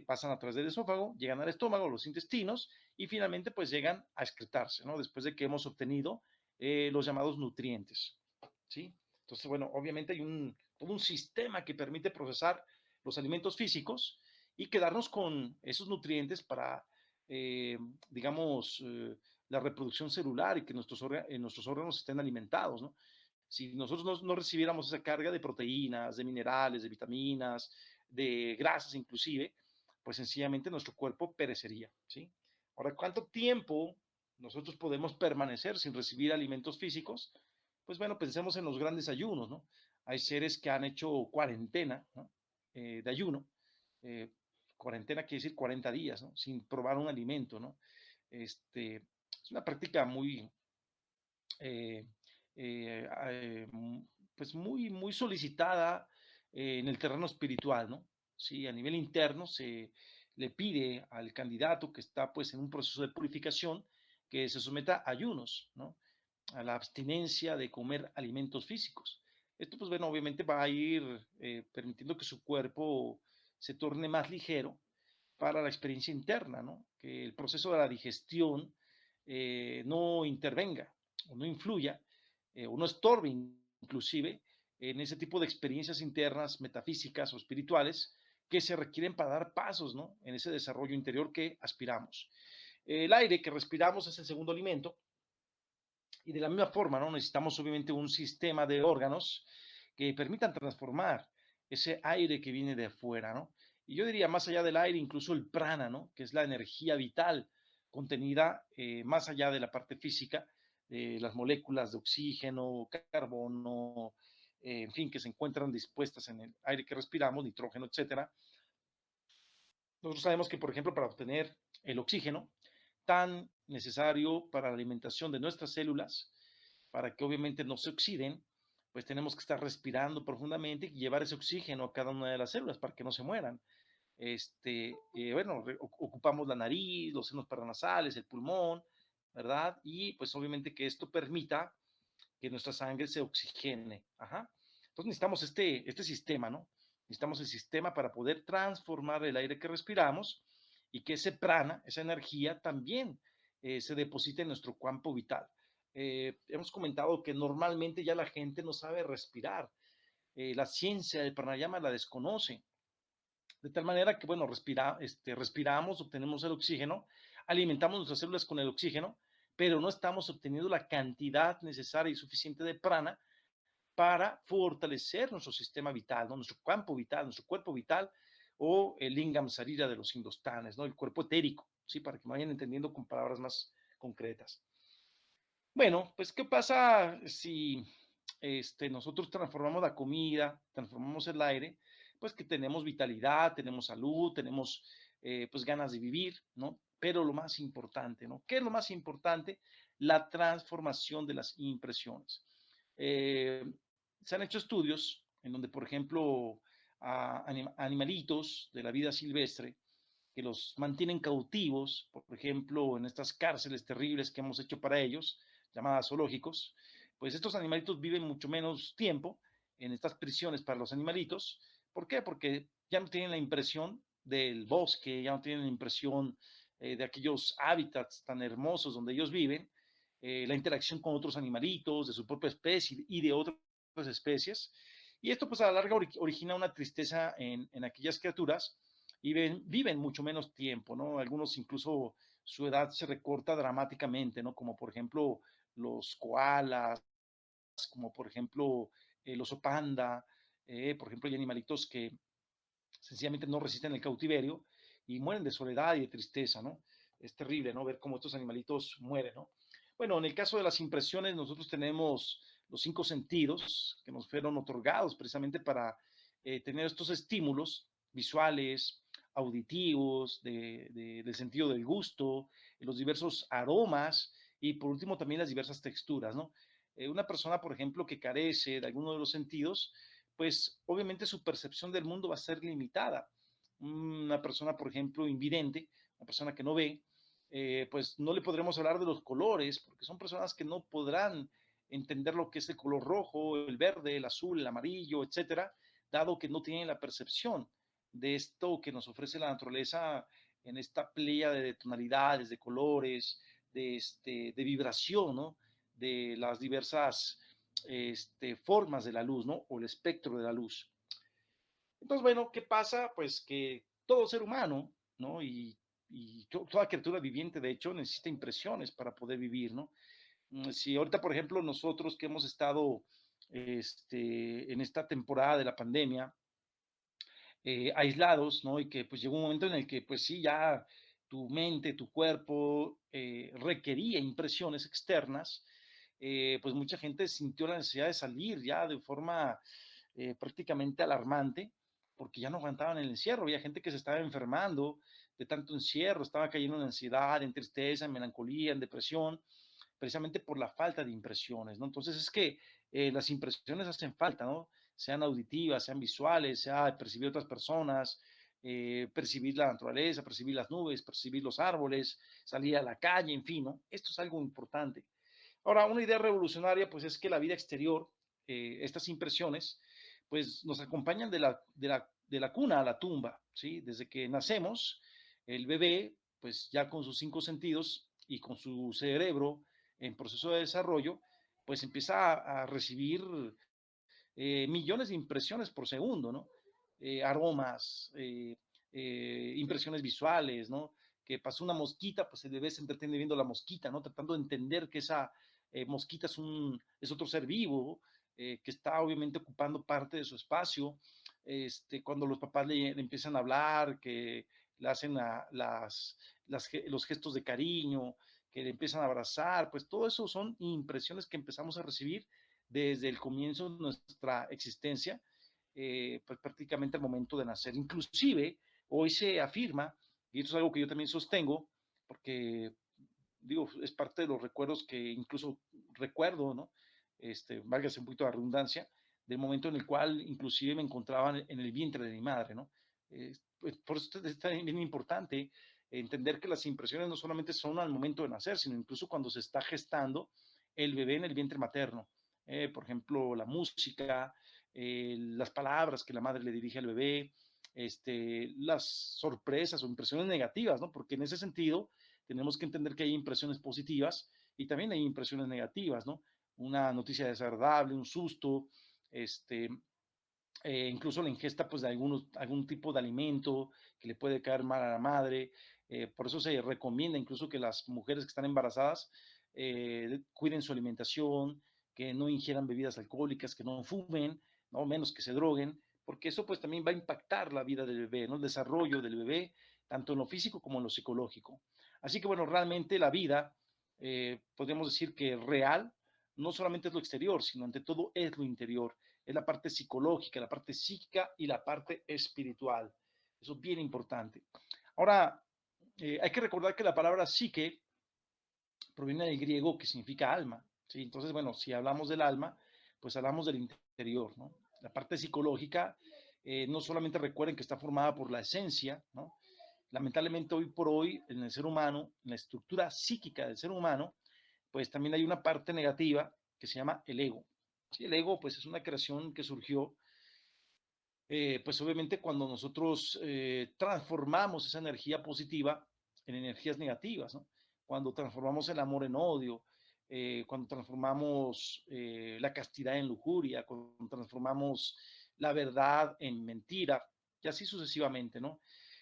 Pasan a través del esófago, llegan al estómago, los intestinos y finalmente pues llegan a excretarse, ¿no? Después de que hemos obtenido los llamados nutrientes, ¿sí? Entonces, bueno, obviamente hay todo un sistema que permite procesar los alimentos físicos y quedarnos con esos nutrientes para eh, digamos, la reproducción celular y que nuestros órganos estén alimentados, ¿no? Si nosotros no recibiéramos esa carga de proteínas, de minerales, de vitaminas, de grasas inclusive, pues sencillamente nuestro cuerpo perecería, ¿sí? Ahora, ¿cuánto tiempo nosotros podemos permanecer sin recibir alimentos físicos? Pues bueno, pensemos en los grandes ayunos, ¿no? Hay seres que han hecho cuarentena, ¿no? De ayuno. Eh, Cuarentena quiere decir 40 días, ¿no? Sin probar un alimento, ¿no? Es una práctica muy, eh, pues muy solicitada en el terreno espiritual, ¿no? Sí, a nivel interno se le pide al candidato que está pues en un proceso de purificación que se someta a ayunos, ¿no? A la abstinencia de comer alimentos físicos. Esto pues bueno, obviamente va a ir permitiendo que su cuerpo se torne más ligero para la experiencia interna, ¿no? Que el proceso de la digestión no intervenga o no influya o no estorbe inclusive en ese tipo de experiencias internas, metafísicas o espirituales que se requieren para dar pasos, ¿no? En ese desarrollo interior que aspiramos. El aire que respiramos es el segundo alimento y de la misma forma, ¿no? Necesitamos obviamente un sistema de órganos que permitan transformar ese aire que viene de afuera, ¿no? Y yo diría, más allá del aire, incluso el prana, ¿no? Que es la energía vital contenida más allá de la parte física, las moléculas de oxígeno, carbono, en fin, que se encuentran dispuestas en el aire que respiramos, nitrógeno, etcétera. Nosotros sabemos que, por ejemplo, para obtener el oxígeno tan necesario para la alimentación de nuestras células, para que obviamente no se oxiden, pues tenemos que estar respirando profundamente y llevar ese oxígeno a cada una de las células para que no se mueran. Bueno, ocupamos la nariz, los senos paranasales, el pulmón, ¿verdad? Y pues obviamente que esto permita que nuestra sangre se oxigene. Ajá. Entonces necesitamos este sistema, ¿no? Necesitamos el sistema para poder transformar el aire que respiramos y que ese prana, esa energía, también se deposite en nuestro campo vital. Hemos comentado que normalmente ya la gente no sabe respirar. La ciencia del pranayama la desconoce. De tal manera que, bueno, respiramos, obtenemos el oxígeno, alimentamos nuestras células con el oxígeno, pero no estamos obteniendo la cantidad necesaria y suficiente de prana para fortalecer nuestro sistema vital, ¿no? Nuestro campo vital, nuestro cuerpo vital o el lingam sarira de los hindustanes, ¿no? El cuerpo etérico, ¿sí? Para que me vayan entendiendo con palabras más concretas. Bueno, pues, ¿qué pasa si nosotros transformamos la comida, transformamos el aire? Pues que tenemos vitalidad, tenemos salud, tenemos pues ganas de vivir, ¿no? Pero lo más importante, ¿no? ¿Qué es lo más importante? La transformación de las impresiones. Eh, Se han hecho estudios en donde, por ejemplo, a animalitos de la vida silvestre que los mantienen cautivos, por ejemplo, en estas cárceles terribles que hemos hecho para ellos, llamadas zoológicos, pues estos animalitos viven mucho menos tiempo en estas prisiones para los animalitos. ¿Por qué? Porque ya no tienen la impresión del bosque, ya no tienen la impresión de aquellos hábitats tan hermosos donde ellos viven, la interacción con otros animalitos de su propia especie y de otras especies. Y esto pues a la larga origina una tristeza en aquellas criaturas y viven mucho menos tiempo, ¿no? Algunos incluso su edad se recorta dramáticamente, ¿no? Como por ejemplo los koalas, como por ejemplo el oso panda, por ejemplo hay animalitos que sencillamente no resisten el cautiverio y mueren de soledad y de tristeza, ¿no? Es terrible, ¿no? Ver cómo estos animalitos mueren, ¿no? Bueno, en el caso de las impresiones, nosotros tenemos los 5 sentidos que nos fueron otorgados precisamente para tener estos estímulos visuales, auditivos, del sentido del gusto, los diversos aromas y por último también las diversas texturas, ¿no? Una persona, por ejemplo, que carece de alguno de los sentidos, pues obviamente su percepción del mundo va a ser limitada. Una persona, por ejemplo, invidente, una persona que no ve, pues no le podremos hablar de los colores, porque son personas que no podrán entender lo que es el color rojo, el verde, el azul, el amarillo, etcétera, dado que no tienen la percepción de esto que nos ofrece la naturaleza en esta playa de tonalidades, de colores, de vibración, ¿no? De las diversas formas de la luz, ¿no? O el espectro de la luz. Entonces, bueno, ¿qué pasa? Pues que todo ser humano, ¿no? Y toda criatura viviente, de hecho, necesita impresiones para poder vivir, ¿no? Si ahorita, por ejemplo, nosotros que hemos estado en esta temporada de la pandemia, aislados, ¿no? Y que pues llegó un momento en el que pues sí, ya tu mente, tu cuerpo requería impresiones externas, pues mucha gente sintió la necesidad de salir ya de forma prácticamente alarmante, porque ya no aguantaban el encierro, había gente que se estaba enfermando de tanto encierro, estaba cayendo en ansiedad, en tristeza, en melancolía, en depresión, precisamente por la falta de impresiones, ¿no? Entonces es que las impresiones hacen falta, ¿no? Sean auditivas, sean visuales, sea percibir otras personas, percibir la naturaleza, percibir las nubes, percibir los árboles, salir a la calle, en fin, ¿no? Esto es algo importante. Ahora, una idea revolucionaria, pues es que la vida exterior, estas impresiones, pues nos acompañan de la cuna a la tumba, ¿sí? Desde que nacemos, el bebé, pues ya con sus 5 sentidos y con su cerebro en proceso de desarrollo, pues empieza a recibir millones de impresiones por segundo, ¿no? Aromas, impresiones visuales, ¿no? Que pasó una mosquita, pues el bebé se entretiene viendo la mosquita, ¿no? Tratando de entender que esa mosquita es otro ser vivo, que está obviamente ocupando parte de su espacio. Cuando los papás le empiezan a hablar, que le hacen los gestos de cariño, que le empiezan a abrazar, pues todo eso son impresiones que empezamos a recibir desde el comienzo de nuestra existencia, pues prácticamente al momento de nacer. Inclusive, hoy se afirma, y esto es algo que yo también sostengo, porque digo, es parte de los recuerdos que incluso recuerdo, ¿no? Válgase un poquito la redundancia, del momento en el cual inclusive me encontraba en el vientre de mi madre, ¿no? Pues por eso es bien importante entender que las impresiones no solamente son al momento de nacer, sino incluso cuando se está gestando el bebé en el vientre materno. Por ejemplo, la música, las palabras que la madre le dirige al bebé, las sorpresas o impresiones negativas, ¿no? Porque en ese sentido tenemos que entender que hay impresiones positivas y también hay impresiones negativas, ¿no? Una noticia desagradable, un susto, este, incluso la ingesta pues, de algún tipo de alimento que le puede caer mal a la madre. Por eso se recomienda incluso que las mujeres que están embarazadas cuiden su alimentación, que no ingieran bebidas alcohólicas, que no fumen, ¿no? Menos que se droguen, porque eso pues también va a impactar la vida del bebé, ¿no? El desarrollo del bebé, tanto en lo físico como en lo psicológico. Así que bueno, realmente la vida, podríamos decir que real, no solamente es lo exterior, sino ante todo es lo interior, es la parte psicológica, la parte psíquica y la parte espiritual. Eso es bien importante. Ahora, hay que recordar que la palabra psique proviene del griego que significa alma, ¿sí? Entonces, bueno, si hablamos del alma, pues hablamos del interior, ¿no? La parte psicológica, no solamente recuerden que está formada por la esencia, ¿no? Lamentablemente hoy por hoy en el ser humano, en la estructura psíquica del ser humano, pues también hay una parte negativa que se llama el ego. Sí, el ego pues es una creación que surgió pues obviamente cuando nosotros transformamos esa energía positiva en energías negativas, ¿no? Cuando transformamos el amor en odio, cuando transformamos la castidad en lujuria, cuando transformamos la verdad en mentira, y así sucesivamente, ¿no?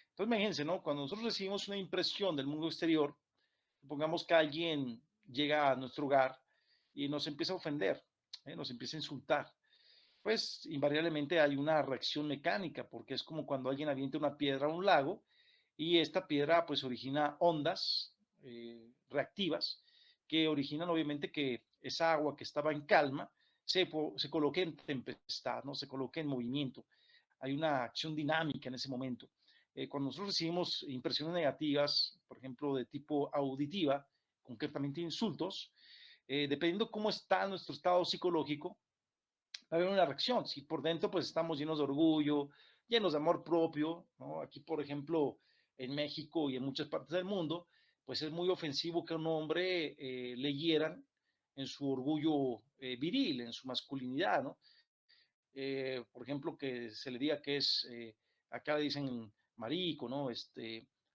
Entonces, imagínense, ¿no? Cuando nosotros recibimos una impresión del mundo exterior, supongamos que alguien llega a nuestro hogar y nos empieza a ofender, nos empieza a insultar, pues invariablemente hay una reacción mecánica, porque es como cuando alguien avienta una piedra a un lago y esta piedra pues origina ondas reactivas que originan obviamente que esa agua que estaba en calma se coloque en tempestad, ¿no? Se coloque en movimiento. Hay una acción dinámica en ese momento. Cuando nosotros recibimos impresiones negativas, por ejemplo, de tipo auditiva, concretamente insultos, dependiendo cómo está nuestro estado psicológico, va a haber una reacción. Si por dentro pues estamos llenos de orgullo, llenos de amor propio, ¿no? Aquí, por ejemplo, en México y en muchas partes del mundo, pues es muy ofensivo que a un hombre le hieran en su orgullo viril, en su masculinidad, ¿no? Por ejemplo, que se le diga que es, acá le dicen marico, ¿no?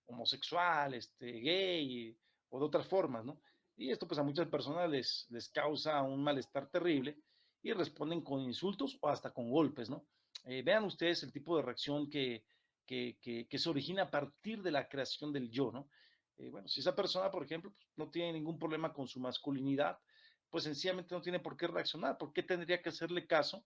Homosexual, gay, o de otras formas, ¿no? Y esto pues a muchas personas les causa un malestar terrible y responden con insultos o hasta con golpes, ¿no? Vean ustedes el tipo de reacción que se origina a partir de la creación del yo, ¿no? Bueno, si esa persona, por ejemplo, pues, no tiene ningún problema con su masculinidad, pues sencillamente no tiene por qué reaccionar. ¿Por qué tendría que hacerle caso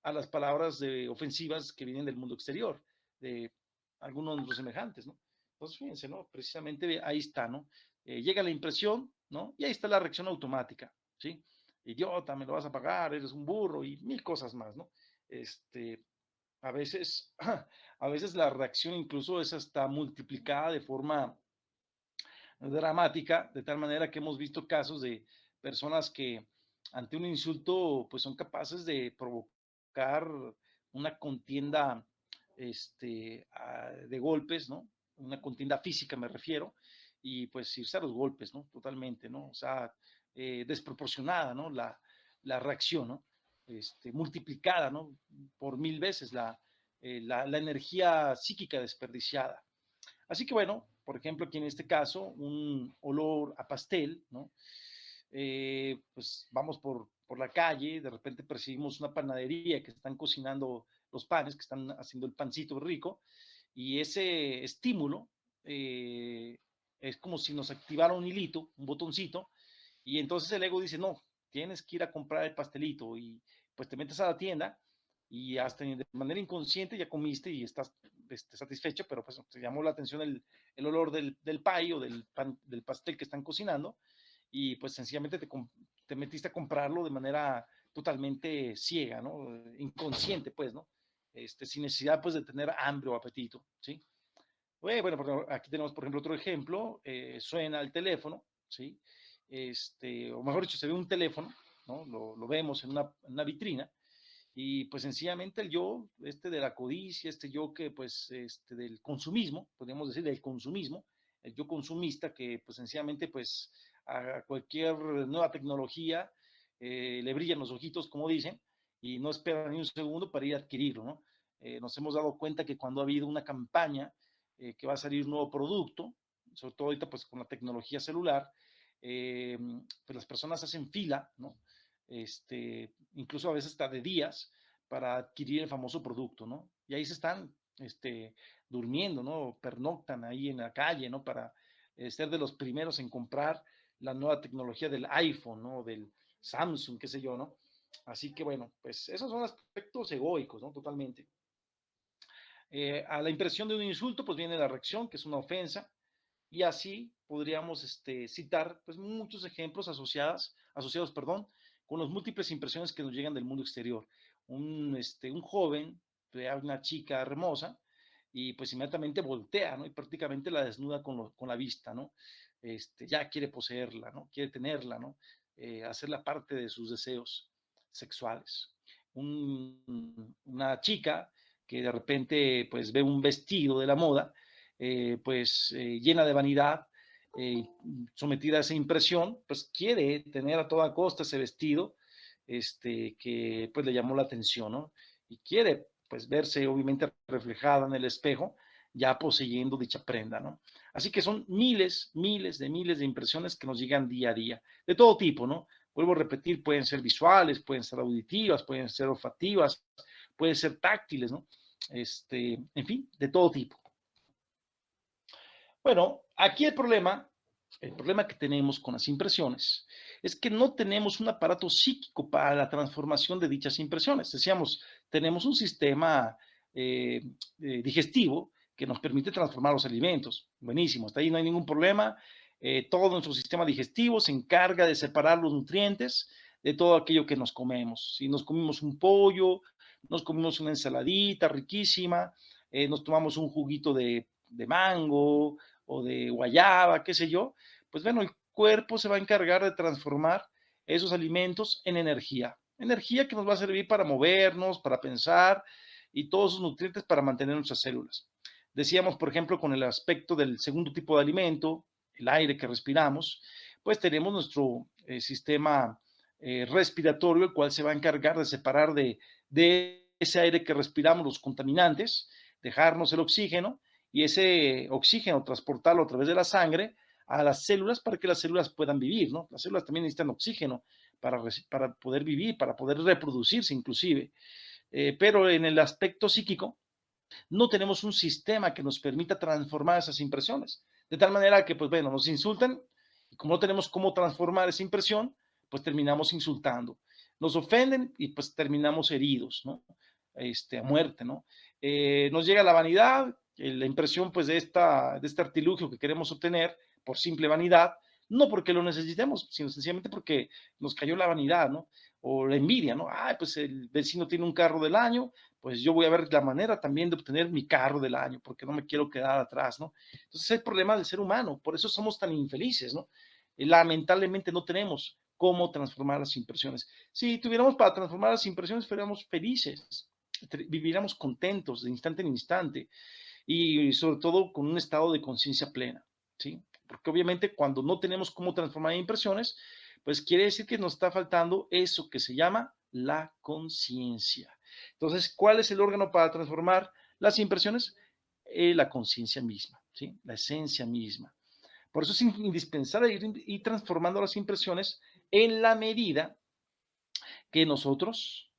a las palabras ofensivas que vienen del mundo exterior, de algunos de nuestros semejantes, ¿no? Entonces, fíjense, ¿no? Precisamente ahí está, ¿no? Llega la impresión, ¿no? Y ahí está la reacción automática, ¿sí? Idiota, me lo vas a pagar, eres un burro y mil cosas más, ¿no? Este, a veces, a veces la reacción incluso es hasta multiplicada de forma dramática, de tal manera que hemos visto casos de personas que ante un insulto pues son capaces de provocar una contienda de golpes, ¿no? Una contienda física me refiero, y pues irse a los golpes, ¿no? Totalmente, ¿no? O sea, desproporcionada, ¿no? La reacción, ¿no? Multiplicada, ¿no? Por mil veces la energía psíquica desperdiciada. Así que bueno, por ejemplo, aquí en este caso, un olor a pastel, ¿no? Pues vamos por la calle, de repente percibimos una panadería que están cocinando los panes, que están haciendo el pancito rico, y ese estímulo eh, es como si nos activara un hilito, un botoncito, y entonces el ego dice, no, tienes que ir a comprar el pastelito, y pues te metes a la tienda y hasta de manera inconsciente ya comiste y estás satisfecho, pero pues te llamó la atención el olor del pay o del pastel que están cocinando, y pues sencillamente te metiste a comprarlo de manera totalmente ciega, ¿no? Inconsciente, pues, ¿no? Sin necesidad, pues, de tener hambre o apetito, ¿sí? Bueno, aquí tenemos, por ejemplo, otro ejemplo, suena el teléfono, ¿sí? O mejor dicho, se ve un teléfono, ¿no? Lo vemos en una vitrina, y pues sencillamente el yo, de la codicia, yo que pues, del consumismo, podríamos decir del consumismo, el yo consumista que pues sencillamente pues a cualquier nueva tecnología le brillan los ojitos, como dicen, y no espera ni un segundo para ir a adquirirlo, ¿no? Nos hemos dado cuenta que cuando ha habido una campaña que va a salir un nuevo producto, sobre todo ahorita pues con la tecnología celular, pues las personas hacen fila, ¿no? Incluso a veces hasta de días para adquirir el famoso producto, ¿no? Y ahí se están durmiendo, ¿no? Pernoctan ahí en la calle, ¿no? Para ser de los primeros en comprar la nueva tecnología del iPhone, ¿no? Del Samsung, qué sé yo, ¿no? Así que bueno, pues esos son aspectos egoicos, ¿no? Totalmente. A la impresión de un insulto, pues viene la reacción, que es una ofensa, y así podríamos citar pues, muchos ejemplos asociados, perdón, con las múltiples impresiones que nos llegan del mundo exterior. Un joven ve a una chica hermosa y pues inmediatamente voltea, ¿no? Y prácticamente la desnuda con la vista, ¿no? Ya quiere poseerla, ¿no? Quiere tenerla, ¿no? Hacerla parte de sus deseos sexuales. Una chica que de repente pues ve un vestido de la moda, llena de vanidad, sometida a esa impresión, pues quiere tener a toda costa ese vestido que pues le llamó la atención, ¿no? Y quiere pues verse obviamente reflejada en el espejo, ya poseyendo dicha prenda, ¿no? Así que son miles de impresiones que nos llegan día a día, de todo tipo, ¿no? Vuelvo a repetir, pueden ser visuales, pueden ser auditivas, pueden ser olfativas, pueden ser táctiles, ¿no? En fin, de todo tipo. Bueno, aquí el problema que tenemos con las impresiones es que no tenemos un aparato psíquico para la transformación de dichas impresiones. Decíamos, tenemos un sistema digestivo que nos permite transformar los alimentos. Buenísimo, hasta ahí no hay ningún problema. Todo nuestro sistema digestivo se encarga de separar los nutrientes de todo aquello que nos comemos. Si nos comimos un pollo, nos comimos una ensaladita riquísima, nos tomamos un juguito de mango, o de guayaba, qué sé yo, pues bueno, el cuerpo se va a encargar de transformar esos alimentos en energía. Energía que nos va a servir para movernos, para pensar y todos esos nutrientes para mantener nuestras células. Decíamos, por ejemplo, con el aspecto del segundo tipo de alimento, el aire que respiramos, pues tenemos nuestro sistema respiratorio, el cual se va a encargar de separar de ese aire que respiramos los contaminantes, dejarnos el oxígeno y ese oxígeno transportarlo a través de la sangre a las células para que las células puedan vivir, ¿no? Las células también necesitan oxígeno para poder vivir, para poder reproducirse inclusive. Pero en el aspecto psíquico No tenemos un sistema que nos permita transformar esas impresiones. De tal manera que, pues bueno, nos insultan y como no tenemos cómo transformar esa impresión, pues terminamos insultando. Nos ofenden y pues terminamos heridos, ¿no? A muerte, ¿no? Nos llega la vanidad, la impresión pues de este artilugio que queremos obtener por simple vanidad, no porque lo necesitemos, sino sencillamente porque nos cayó la vanidad, ¿no? O la envidia, ¿no? Ay, pues el vecino tiene un carro del año, pues yo voy a ver la manera también de obtener mi carro del año, porque no me quiero quedar atrás, ¿no? Entonces es el problema del ser humano, por eso somos tan infelices, ¿no? Lamentablemente no tenemos cómo transformar las impresiones. Si tuviéramos para transformar las impresiones, fuéramos felices, viviríamos contentos de instante en instante y sobre todo con un estado de conciencia plena, ¿sí? Porque obviamente cuando no tenemos cómo transformar impresiones, pues quiere decir que nos está faltando eso que se llama la conciencia. Entonces, ¿cuál es el órgano para transformar las impresiones? La conciencia misma, ¿sí? La esencia misma. Por eso es indispensable ir transformando las impresiones en la medida que nosotros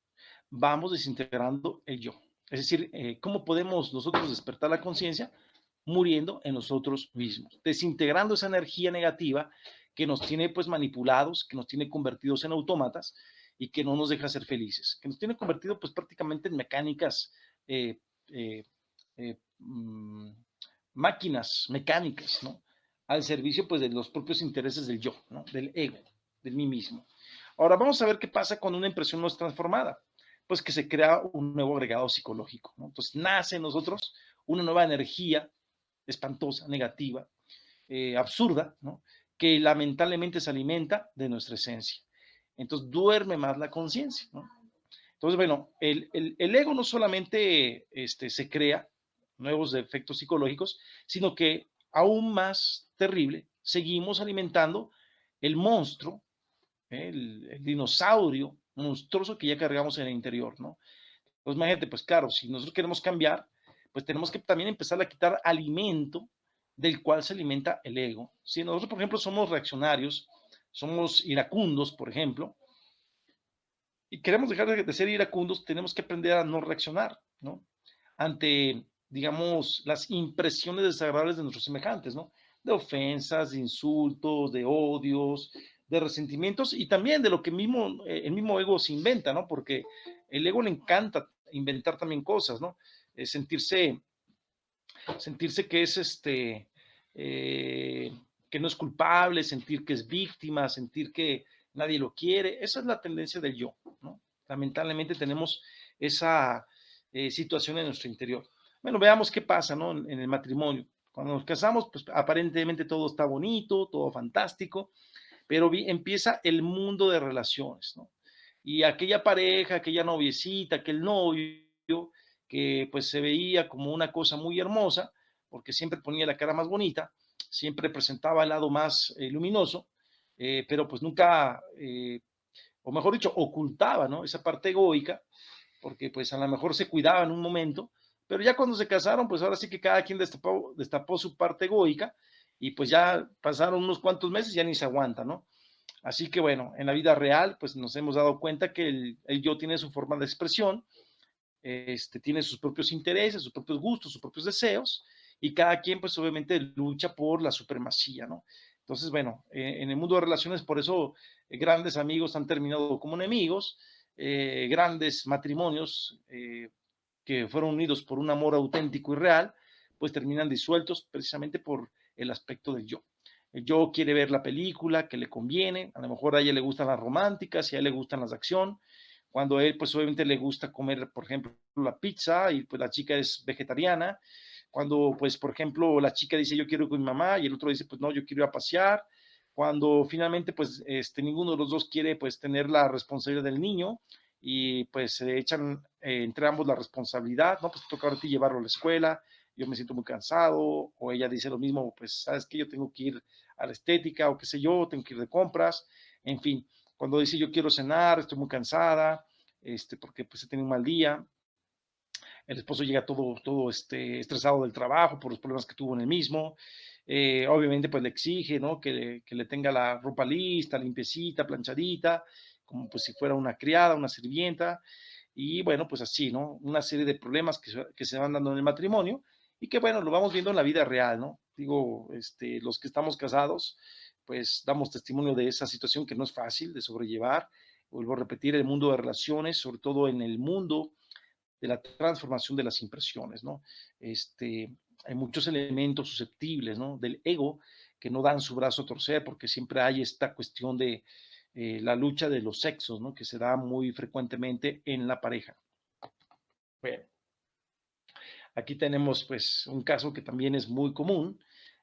vamos desintegrando el yo. Es decir, ¿cómo podemos nosotros despertar la conciencia? Muriendo en nosotros mismos, desintegrando esa energía negativa que nos tiene pues manipulados, que nos tiene convertidos en autómatas y que no nos deja ser felices, que nos tiene convertido pues prácticamente en mecánicas, eh, eh, máquinas mecánicas, ¿no? Al servicio pues de los propios intereses del yo, ¿no? Del ego, del mí mismo. Ahora vamos a ver qué pasa cuando una impresión no es transformada. Pues que se crea un nuevo agregado psicológico, ¿no? Entonces nace en nosotros una nueva energía espantosa, negativa, absurda, ¿no? Que lamentablemente se alimenta de nuestra esencia. Entonces duerme más la conciencia, ¿no? Entonces, bueno, el ego no solamente se crea nuevos efectos psicológicos, sino que aún más terrible, seguimos alimentando el monstruo, el dinosaurio monstruoso que ya cargamos en el interior, ¿no? Entonces, imagínate, pues claro, si nosotros queremos cambiar, pues tenemos que también empezar a quitar alimento del cual se alimenta el ego. Si nosotros, por ejemplo, somos reaccionarios, somos iracundos, por ejemplo, y queremos dejar de ser iracundos, tenemos que aprender a no reaccionar, ¿no? Ante, digamos, las impresiones desagradables de nuestros semejantes, ¿no? De ofensas, de insultos, de odios, de resentimientos y también de lo que el mismo ego se inventa, ¿no? Porque el ego le encanta inventar también cosas, ¿no? Sentirse que es eh, que no es culpable, sentir que es víctima, sentir que nadie lo quiere. Esa es la tendencia del yo, ¿no? Lamentablemente tenemos esa situación en nuestro interior. Bueno, veamos qué pasa, ¿no? En el matrimonio. Cuando nos casamos, pues aparentemente todo está bonito, todo fantástico, pero empieza el mundo de relaciones, ¿no? Y aquella pareja, aquella noviecita, aquel novio, que pues se veía como una cosa muy hermosa, porque siempre ponía la cara más bonita, siempre presentaba el lado más luminoso, pero pues nunca, o mejor dicho, ocultaba, ¿no? Esa parte egoica, porque pues a lo mejor se cuidaba en un momento, pero ya cuando se casaron, pues ahora sí que cada quien destapó su parte egoica y pues ya pasaron unos cuantos meses y ya ni se aguanta, ¿no? Así que bueno, en la vida real, pues nos hemos dado cuenta que el yo tiene su forma de expresión, tiene sus propios intereses, sus propios gustos, sus propios deseos, y cada quien pues obviamente lucha por la supremacía, ¿no? Entonces, bueno, en el mundo de relaciones, por eso grandes amigos han terminado como enemigos, grandes matrimonios que fueron unidos por un amor auténtico y real, pues terminan disueltos precisamente por el aspecto del yo. El yo quiere ver la película que le conviene, a lo mejor a ella le gustan las románticas y a él le gustan las de acción, cuando a él pues obviamente le gusta comer, por ejemplo, la pizza y pues la chica es vegetariana, cuando pues por ejemplo la chica dice yo quiero ir con mi mamá y el otro dice pues no, yo quiero ir a pasear, cuando finalmente pues ninguno de los dos quiere pues tener la responsabilidad del niño y pues se echan entre ambos la responsabilidad, ¿no? Pues toca ahora ti llevarlo a la escuela, yo me siento muy cansado, o ella dice lo mismo, pues sabes que yo tengo que ir a la estética o qué sé yo, tengo que ir de compras, en fin, cuando dice yo quiero cenar, estoy muy cansada, porque pues he tenido un mal día, el esposo llega todo estresado del trabajo por los problemas que tuvo en el mismo, obviamente pues le exige, ¿no? Que le tenga la ropa lista, limpiecita, planchadita, como pues si fuera una criada, una sirvienta, Y bueno, pues así, ¿no? Una serie de problemas que se van dando en el matrimonio y que bueno, lo vamos viendo en la vida real, ¿no? Digo, los que estamos casados, pues damos testimonio de esa situación que no es fácil de sobrellevar. Vuelvo a repetir, el mundo de relaciones, sobre todo en el mundo de la transformación de las impresiones, ¿no? Hay muchos elementos susceptibles, ¿no? Del ego que no dan su brazo a torcer porque siempre hay esta cuestión de la lucha de los sexos, ¿no? Que se da muy frecuentemente en la pareja. Bueno, aquí tenemos pues un caso que también es muy común,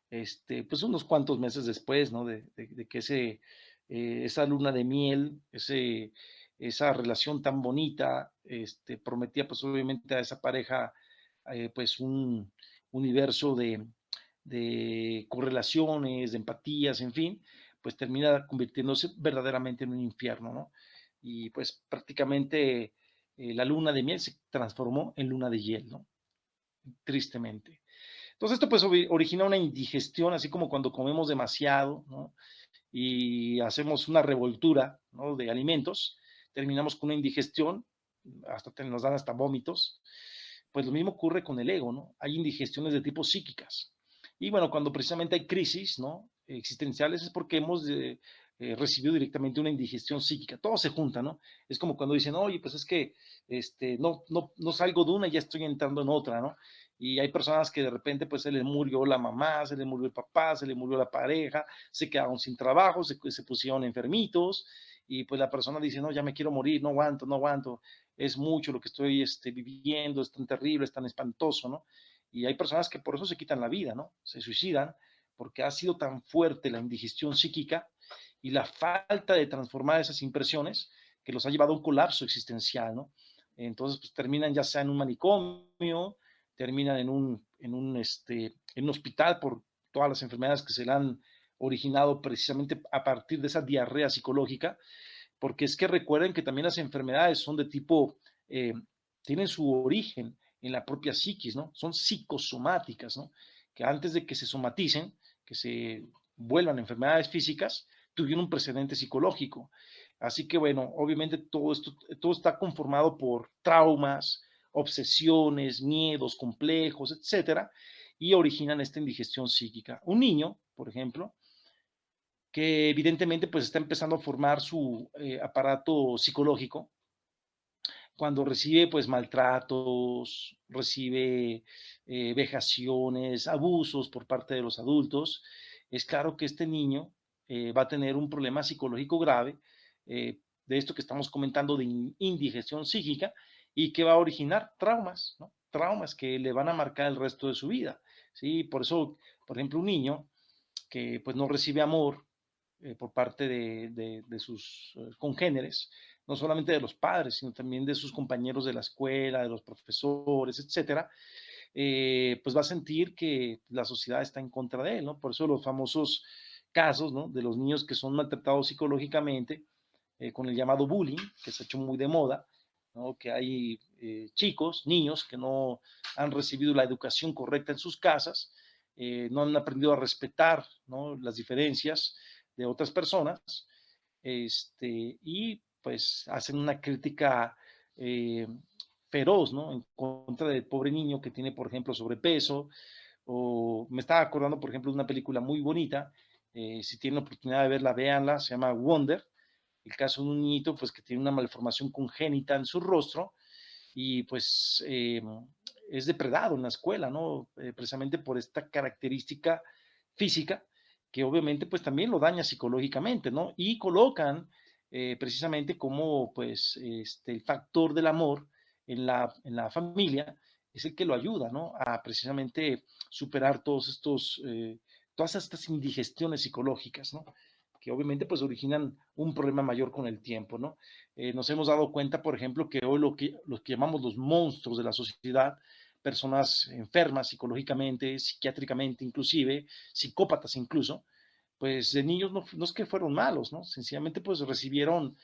pues unos cuantos meses después, ¿no? De que esa luna de miel, esa relación tan bonita, prometía pues obviamente a esa pareja pues un universo de correlaciones, de empatías, en fin, pues termina convirtiéndose verdaderamente en un infierno, ¿no? Y pues prácticamente la luna de miel se transformó en luna de hiel, ¿no? Tristemente. Entonces esto pues origina una indigestión, así como cuando comemos demasiado, ¿no? Y hacemos una revoltura, ¿no? De alimentos, terminamos con una indigestión, nos dan hasta vómitos. Pues lo mismo ocurre con el ego, ¿no? Hay indigestiones de tipo psíquicas. Y bueno, cuando precisamente hay crisis, ¿no? Existenciales es porque hemos recibido directamente una indigestión psíquica. Todo se junta, ¿no? Es como cuando dicen, oye, pues es que no salgo de una y ya estoy entrando en otra, ¿no? Y hay personas que de repente pues se les murió la mamá, se les murió el papá, se les murió la pareja, se quedaron sin trabajo, se pusieron enfermitos y pues la persona dice, no, ya me quiero morir, no aguanto, no aguanto, es mucho lo que estoy viviendo, es tan terrible, es tan espantoso, ¿no? Y hay personas que por eso se quitan la vida, ¿no? Se suicidan porque ha sido tan fuerte la indigestión psíquica y la falta de transformar esas impresiones que los ha llevado a un colapso existencial, ¿no? Entonces, pues terminan ya sea en un manicomio, terminan en un hospital por todas las enfermedades que se le han originado precisamente a partir de esa diarrea psicológica, porque es que recuerden que también las enfermedades son de tipo, eh, tienen su origen en la propia psiquis, ¿no? Son psicosomáticas, ¿no? Que antes de que se somaticen, que se vuelvan enfermedades físicas, tuvieron un precedente psicológico. Así que bueno, obviamente todo está conformado por traumas, obsesiones, miedos complejos, etcétera, y originan esta indigestión psíquica. Un niño, por ejemplo, que evidentemente pues está empezando a formar su aparato psicológico, cuando recibe pues maltratos, recibe vejaciones, abusos por parte de los adultos, es claro que este niño va a tener un problema psicológico grave, de esto que estamos comentando de indigestión psíquica y que va a originar traumas, ¿no? Traumas que le van a marcar el resto de su vida, ¿sí? Por eso, por ejemplo, un niño que pues no recibe amor por parte de sus congéneres, no solamente de los padres, sino también de sus compañeros de la escuela, de los profesores, etcétera, pues va a sentir que la sociedad está en contra de él, ¿no? Por eso los famosos casos, ¿no? De los niños que son maltratados psicológicamente, con el llamado bullying, que se ha hecho muy de moda, ¿no? Que hay chicos, niños que no han recibido la educación correcta en sus casas, no han aprendido a respetar, ¿no? Las diferencias de otras personas, y pues hacen una crítica feroz, ¿no? En contra del pobre niño que tiene, por ejemplo, sobrepeso, o me estaba acordando, por ejemplo, de una película muy bonita, si tienen la oportunidad de verla, véanla, se llama Wonder, el caso de un niñito pues que tiene una malformación congénita en su rostro y pues es depredado en la escuela, ¿no? Precisamente por esta característica física que obviamente pues también lo daña psicológicamente, ¿no? Y colocan precisamente como pues el factor del amor en la familia es el que lo ayuda, ¿no? A precisamente superar todas estas indigestiones psicológicas, ¿no? Que obviamente pues originan un problema mayor con el tiempo, ¿no? Nos hemos dado cuenta, por ejemplo, que hoy los que llamamos los monstruos de la sociedad, personas enfermas psicológicamente, psiquiátricamente inclusive, psicópatas incluso, pues de niños no es que fueron malos, ¿no? Sencillamente pues recibieron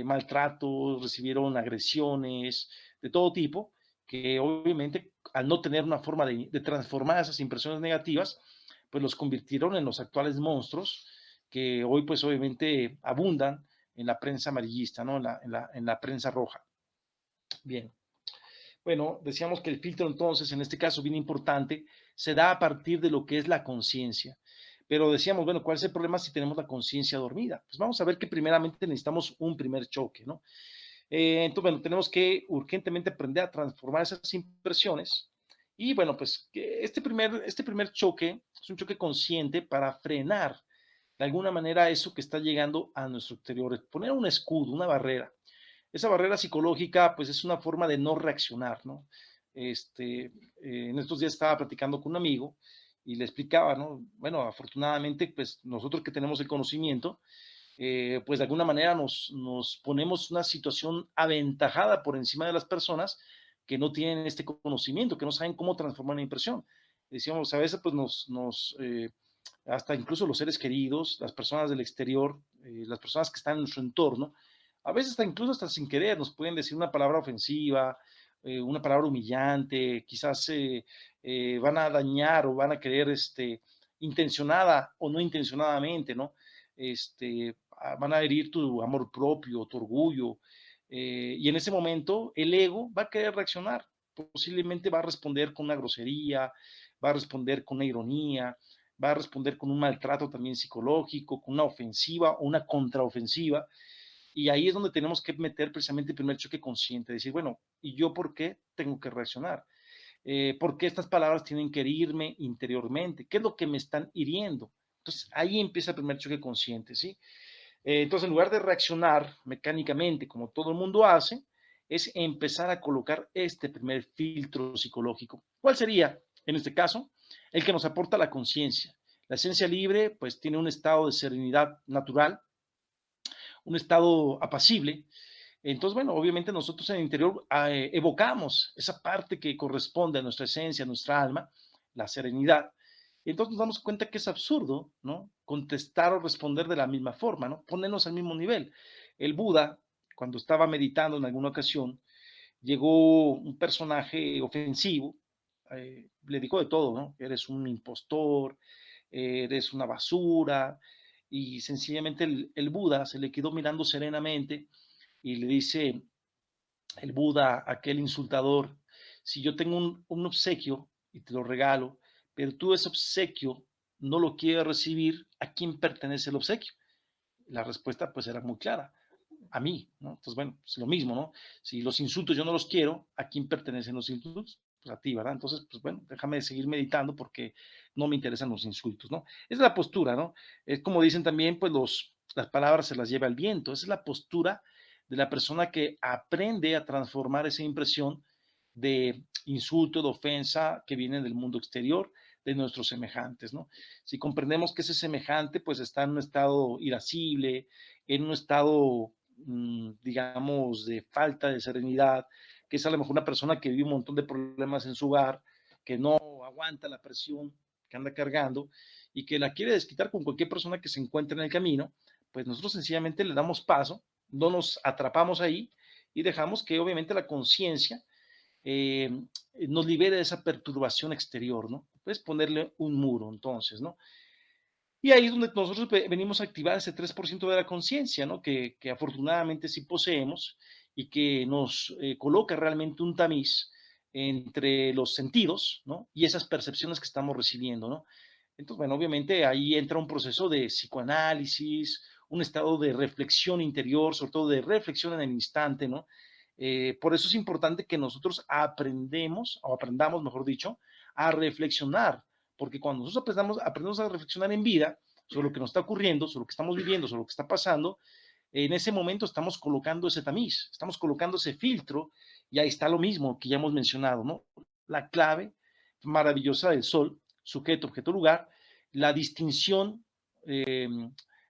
maltratos, recibieron agresiones de todo tipo, que obviamente al no tener una forma de transformar esas impresiones negativas, pues los convirtieron en los actuales monstruos que hoy pues obviamente abundan en la prensa amarillista, ¿no? En la prensa roja. Bien. Bueno, decíamos que el filtro entonces, en este caso bien importante, se da a partir de lo que es la conciencia. Pero decíamos, bueno, ¿cuál es el problema si tenemos la conciencia dormida? Pues vamos a ver que primeramente necesitamos un primer choque, ¿no? Entonces, bueno, tenemos que urgentemente aprender a transformar esas impresiones. Y bueno, pues que este primer choque es un choque consciente para frenar de alguna manera eso que está llegando a nuestro exterior, poner un escudo, una barrera. Esa barrera psicológica, pues es una forma de no reaccionar, ¿no? En estos días estaba platicando con un amigo y le explicaba, ¿no? Bueno, afortunadamente, pues nosotros que tenemos el conocimiento, pues de alguna manera nos ponemos una situación aventajada por encima de las personas que no tienen este conocimiento, que no saben cómo transformar una impresión. Decíamos, a veces pues hasta incluso los seres queridos, las personas del exterior, las personas que están en nuestro entorno, a veces hasta incluso hasta sin querer nos pueden decir una palabra ofensiva, una palabra humillante, quizás van a dañar o van a querer intencionada o no intencionadamente, ¿no? Van a herir tu amor propio, tu orgullo, y en ese momento el ego va a querer reaccionar, posiblemente va a responder con una grosería, va a responder con una ironía, va a responder con un maltrato también psicológico, con una ofensiva o una contraofensiva, y ahí es donde tenemos que meter precisamente el primer choque consciente, decir, bueno, ¿y yo por qué tengo que reaccionar? ¿Por qué estas palabras tienen que herirme interiormente? ¿Qué es lo que me están hiriendo? Entonces ahí empieza el primer choque consciente, ¿sí? Entonces, en lugar de reaccionar mecánicamente como todo el mundo hace, es empezar a colocar este primer filtro psicológico. ¿Cuál sería, en este caso? El que nos aporta la conciencia. La esencia libre, pues, tiene un estado de serenidad natural, un estado apacible. Entonces, bueno, obviamente nosotros en el interior evocamos esa parte que corresponde a nuestra esencia, a nuestra alma, la serenidad. Entonces nos damos cuenta que es absurdo, ¿no? Contestar o responder de la misma forma, ¿no? Ponernos al mismo nivel. El Buda, cuando estaba meditando en alguna ocasión, llegó un personaje ofensivo, le dijo de todo, ¿no? Eres un impostor, eres una basura, y sencillamente el Buda se le quedó mirando serenamente y le dice el Buda, aquel insultador, si yo tengo un obsequio y te lo regalo, pero tú ese obsequio no lo quieres recibir, ¿a quién pertenece el obsequio? La respuesta pues era muy clara, a mí, ¿no? Entonces, bueno, es lo mismo, ¿no? Si los insultos yo no los quiero, ¿a quién pertenecen los insultos? Pues a ti, ¿verdad? Entonces, pues bueno, déjame seguir meditando porque no me interesan los insultos, ¿no? Esa es la postura, ¿no? Es como dicen también, pues las palabras se las lleva el viento. Esa es la postura de la persona que aprende a transformar esa impresión de insulto, de ofensa que viene del mundo exterior, de nuestros semejantes, ¿no? Si comprendemos que ese semejante, pues está en un estado irascible, en un estado digamos, de falta de serenidad, que es a lo mejor una persona que vive un montón de problemas en su hogar, que no aguanta la presión que anda cargando y que la quiere desquitar con cualquier persona que se encuentre en el camino, pues nosotros sencillamente le damos paso, no nos atrapamos ahí y dejamos que obviamente la conciencia eh, nos libere de esa perturbación exterior, ¿no? Puedes ponerle un muro entonces, ¿no? Y ahí es donde nosotros venimos a activar ese 3% de la conciencia, ¿no? Que afortunadamente sí poseemos y que nos coloca realmente un tamiz entre los sentidos, ¿no? Y esas percepciones que estamos recibiendo, ¿no? Entonces, bueno, obviamente ahí entra un proceso de psicoanálisis, un estado de reflexión interior, sobre todo de reflexión en el instante, ¿no? Por eso es importante que nosotros aprendamos, mejor dicho, a reflexionar, porque cuando nosotros aprendemos a reflexionar en vida sobre lo que nos está ocurriendo, sobre lo que estamos viviendo, sobre lo que está pasando, en ese momento estamos colocando ese tamiz, estamos colocando ese filtro y ahí está lo mismo que ya hemos mencionado, ¿no? La clave maravillosa del sol, sujeto, objeto, lugar, la distinción eh,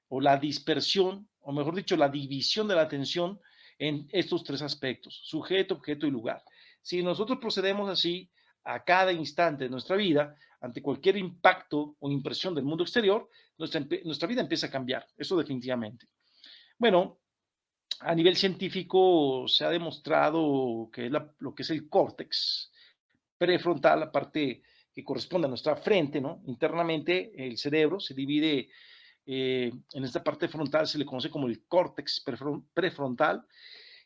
o la dispersión, o mejor dicho, la división de la atención en estos tres aspectos, sujeto, objeto y lugar. Si nosotros procedemos así a cada instante de nuestra vida, ante cualquier impacto o impresión del mundo exterior, nuestra vida empieza a cambiar, eso definitivamente. Bueno, a nivel científico se ha demostrado que lo que es el córtex prefrontal, la parte que corresponde a nuestra frente, ¿no? Internamente el cerebro se divide en esta parte frontal, se le conoce como el córtex prefrontal,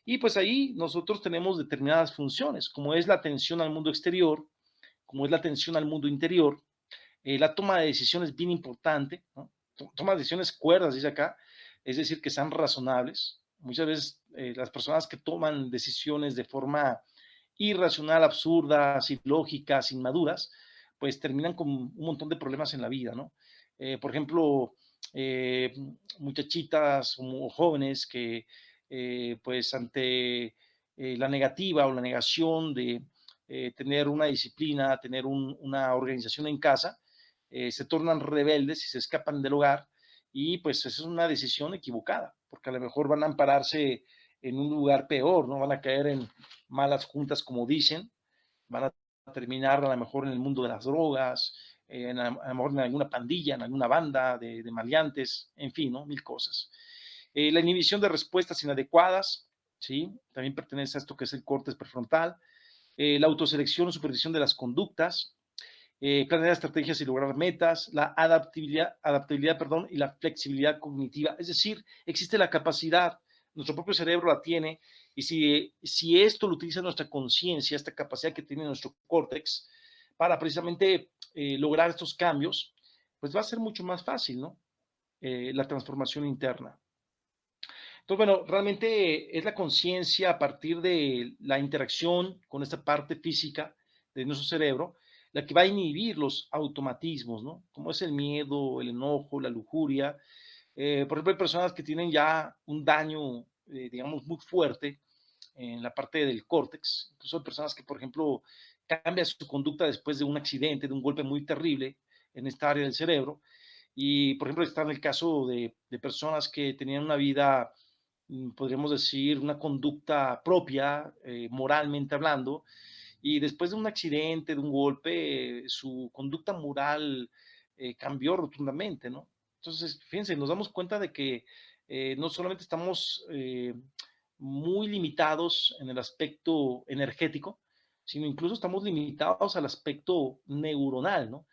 Y pues ahí nosotros tenemos determinadas funciones, como es la atención al mundo exterior, como es la atención al mundo interior. La toma de decisiones es bien importante, ¿no? Toma de decisiones cuerdas, dice acá, es decir, que sean razonables. Muchas veces las personas que toman decisiones de forma irracional, absurdas, ilógicas, inmaduras, pues terminan con un montón de problemas en la vida, ¿no? Por ejemplo, eh, muchachitas o jóvenes que, pues, ante la negativa o la negación de tener una disciplina, tener una organización en casa, se tornan rebeldes y se escapan del hogar, y pues esa es una decisión equivocada, porque a lo mejor van a ampararse en un lugar peor, ¿no? Van a caer en malas juntas, como dicen, van a terminar a lo mejor en el mundo de las drogas, a lo mejor en alguna pandilla, en alguna banda de maleantes, en fin, ¿no? Mil cosas. La inhibición de respuestas inadecuadas, ¿sí? También pertenece a esto que es el córtex prefrontal. La autoselección o supervisión de las conductas, planear estrategias y lograr metas, la adaptabilidad perdón, y la flexibilidad cognitiva. Es decir, existe la capacidad, nuestro propio cerebro la tiene, y si esto lo utiliza nuestra conciencia, esta capacidad que tiene nuestro córtex, para precisamente lograr estos cambios, pues va a ser mucho más fácil, ¿no? La transformación interna. Entonces, bueno, realmente es la conciencia a partir de la interacción con esta parte física de nuestro cerebro la que va a inhibir los automatismos, ¿no? Como es el miedo, el enojo, la lujuria. Por ejemplo, hay personas que tienen ya un daño, digamos, muy fuerte en la parte del córtex. Incluso hay personas que, por ejemplo, cambian su conducta después de un accidente, de un golpe muy terrible en esta área del cerebro. Y, por ejemplo, está en el caso de personas que tenían una vida, podríamos decir, una conducta propia, moralmente hablando, y después de un accidente, de un golpe, su conducta moral cambió rotundamente, ¿no? Entonces, fíjense, nos damos cuenta de que no solamente estamos muy limitados en el aspecto energético, sino incluso estamos limitados al aspecto neuronal, ¿no?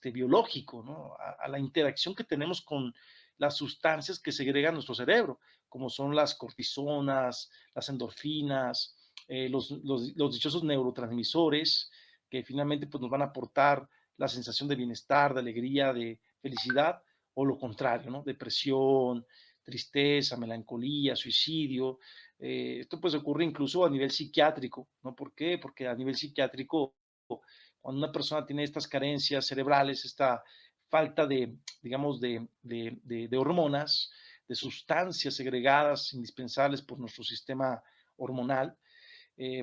Biológico, ¿no? A la interacción que tenemos con las sustancias que segrega nuestro cerebro, como son las cortisonas, las endorfinas, los dichosos neurotransmisores, que finalmente pues, nos van a aportar la sensación de bienestar, de alegría, de felicidad, o lo contrario, ¿no? Depresión, tristeza, melancolía, suicidio. Esto pues ocurre incluso a nivel psiquiátrico, ¿no? ¿Por qué? Porque a nivel psiquiátrico, cuando una persona tiene estas carencias cerebrales, esta falta de, digamos, de hormonas, de sustancias segregadas indispensables por nuestro sistema hormonal,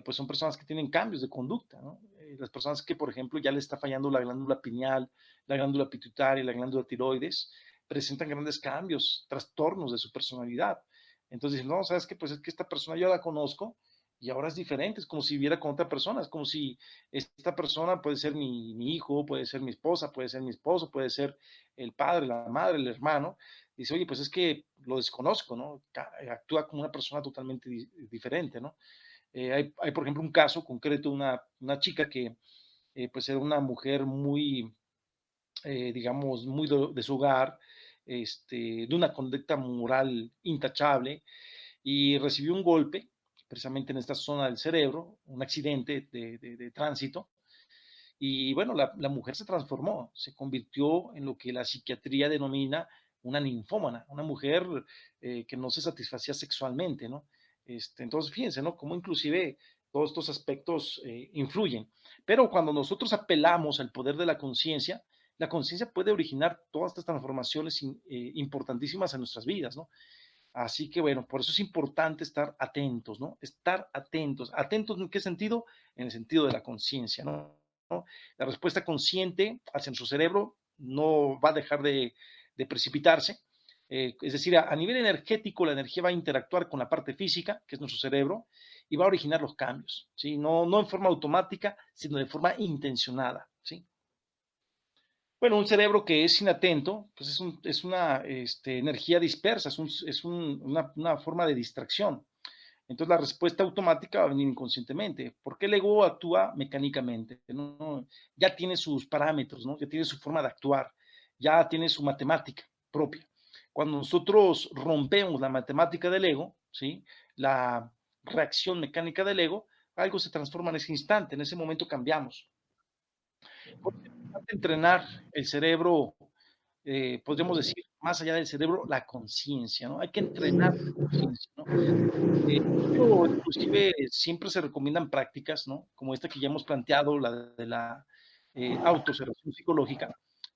pues son personas que tienen cambios de conducta, ¿no? Las personas que, por ejemplo, ya le está fallando la glándula pineal, la glándula pituitaria, la glándula tiroides, presentan grandes cambios, trastornos de su personalidad. Entonces dicen, no, ¿sabes qué? Pues es que esta persona yo la conozco y ahora es diferente, es como si viviera con otra persona, es como si esta persona puede ser mi hijo, puede ser mi esposa, puede ser mi esposo, puede ser el padre, la madre, el hermano. Dice, oye, pues es que lo desconozco, ¿no? Actúa como una persona totalmente diferente, ¿no? Hay, por ejemplo, un caso concreto, una chica que pues era una mujer muy, digamos, muy de su hogar, de una conducta moral intachable, y recibió un golpe precisamente en esta zona del cerebro, un accidente de tránsito, y bueno, la mujer se transformó, se convirtió en lo que la psiquiatría denomina una ninfómana, una mujer que no se satisfacía sexualmente, ¿no? Entonces, fíjense, ¿no? Cómo inclusive todos estos aspectos influyen. Pero cuando nosotros apelamos al poder de la conciencia puede originar todas estas transformaciones importantísimas en nuestras vidas, ¿no? Así que bueno, por eso es importante estar atentos, ¿no? Estar atentos. ¿Atentos en qué sentido? En el sentido de la conciencia, ¿no? La respuesta consciente hacia nuestro cerebro no va a dejar de precipitarse. Es decir, a nivel energético, la energía va a interactuar con la parte física, que es nuestro cerebro, y va a originar los cambios, ¿sí? No en forma automática, sino de forma intencionada, ¿sí? Bueno, un cerebro que es inatento, pues es una energía dispersa, una forma de distracción. Entonces la respuesta automática va a venir inconscientemente. ¿Por qué el ego actúa mecánicamente? ¿No? Ya tiene sus parámetros, ¿no? Ya tiene su forma de actuar, ya tiene su matemática propia. Cuando nosotros rompemos la matemática del ego, ¿sí? reacción mecánica del ego, algo se transforma en ese instante, en ese momento cambiamos. Por eso es importante entrenar el cerebro, podríamos decir, más allá del cerebro, la conciencia, ¿no? Hay que entrenar la conciencia, ¿no? Esto inclusive siempre se recomiendan prácticas, ¿no? Como esta que ya hemos planteado, la de la autoobservación psicológica,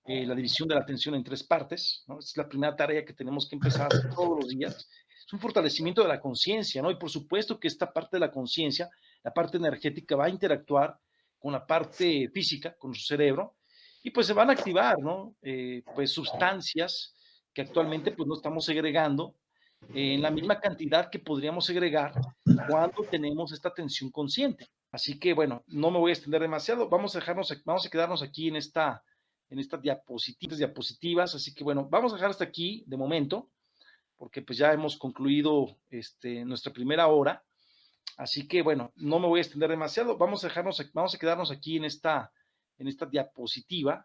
la división de la atención en 3 partes, ¿no? Es la primera tarea que tenemos que empezar a hacer todos los días. Es un fortalecimiento de la conciencia, ¿no? Y por supuesto que esta parte de la conciencia, la parte energética, va a interactuar con la parte física, con su cerebro, y pues se van a activar, ¿no? Pues sustancias que actualmente pues no estamos segregando en la misma cantidad que podríamos segregar cuando tenemos esta atención consciente. Así que bueno, no me voy a extender demasiado, vamos a quedarnos aquí en estas diapositivas, así que bueno, vamos a dejar hasta aquí de momento, porque pues ya hemos concluido nuestra primera hora, así que bueno, no me voy a extender demasiado, vamos a quedarnos aquí en esta diapositiva,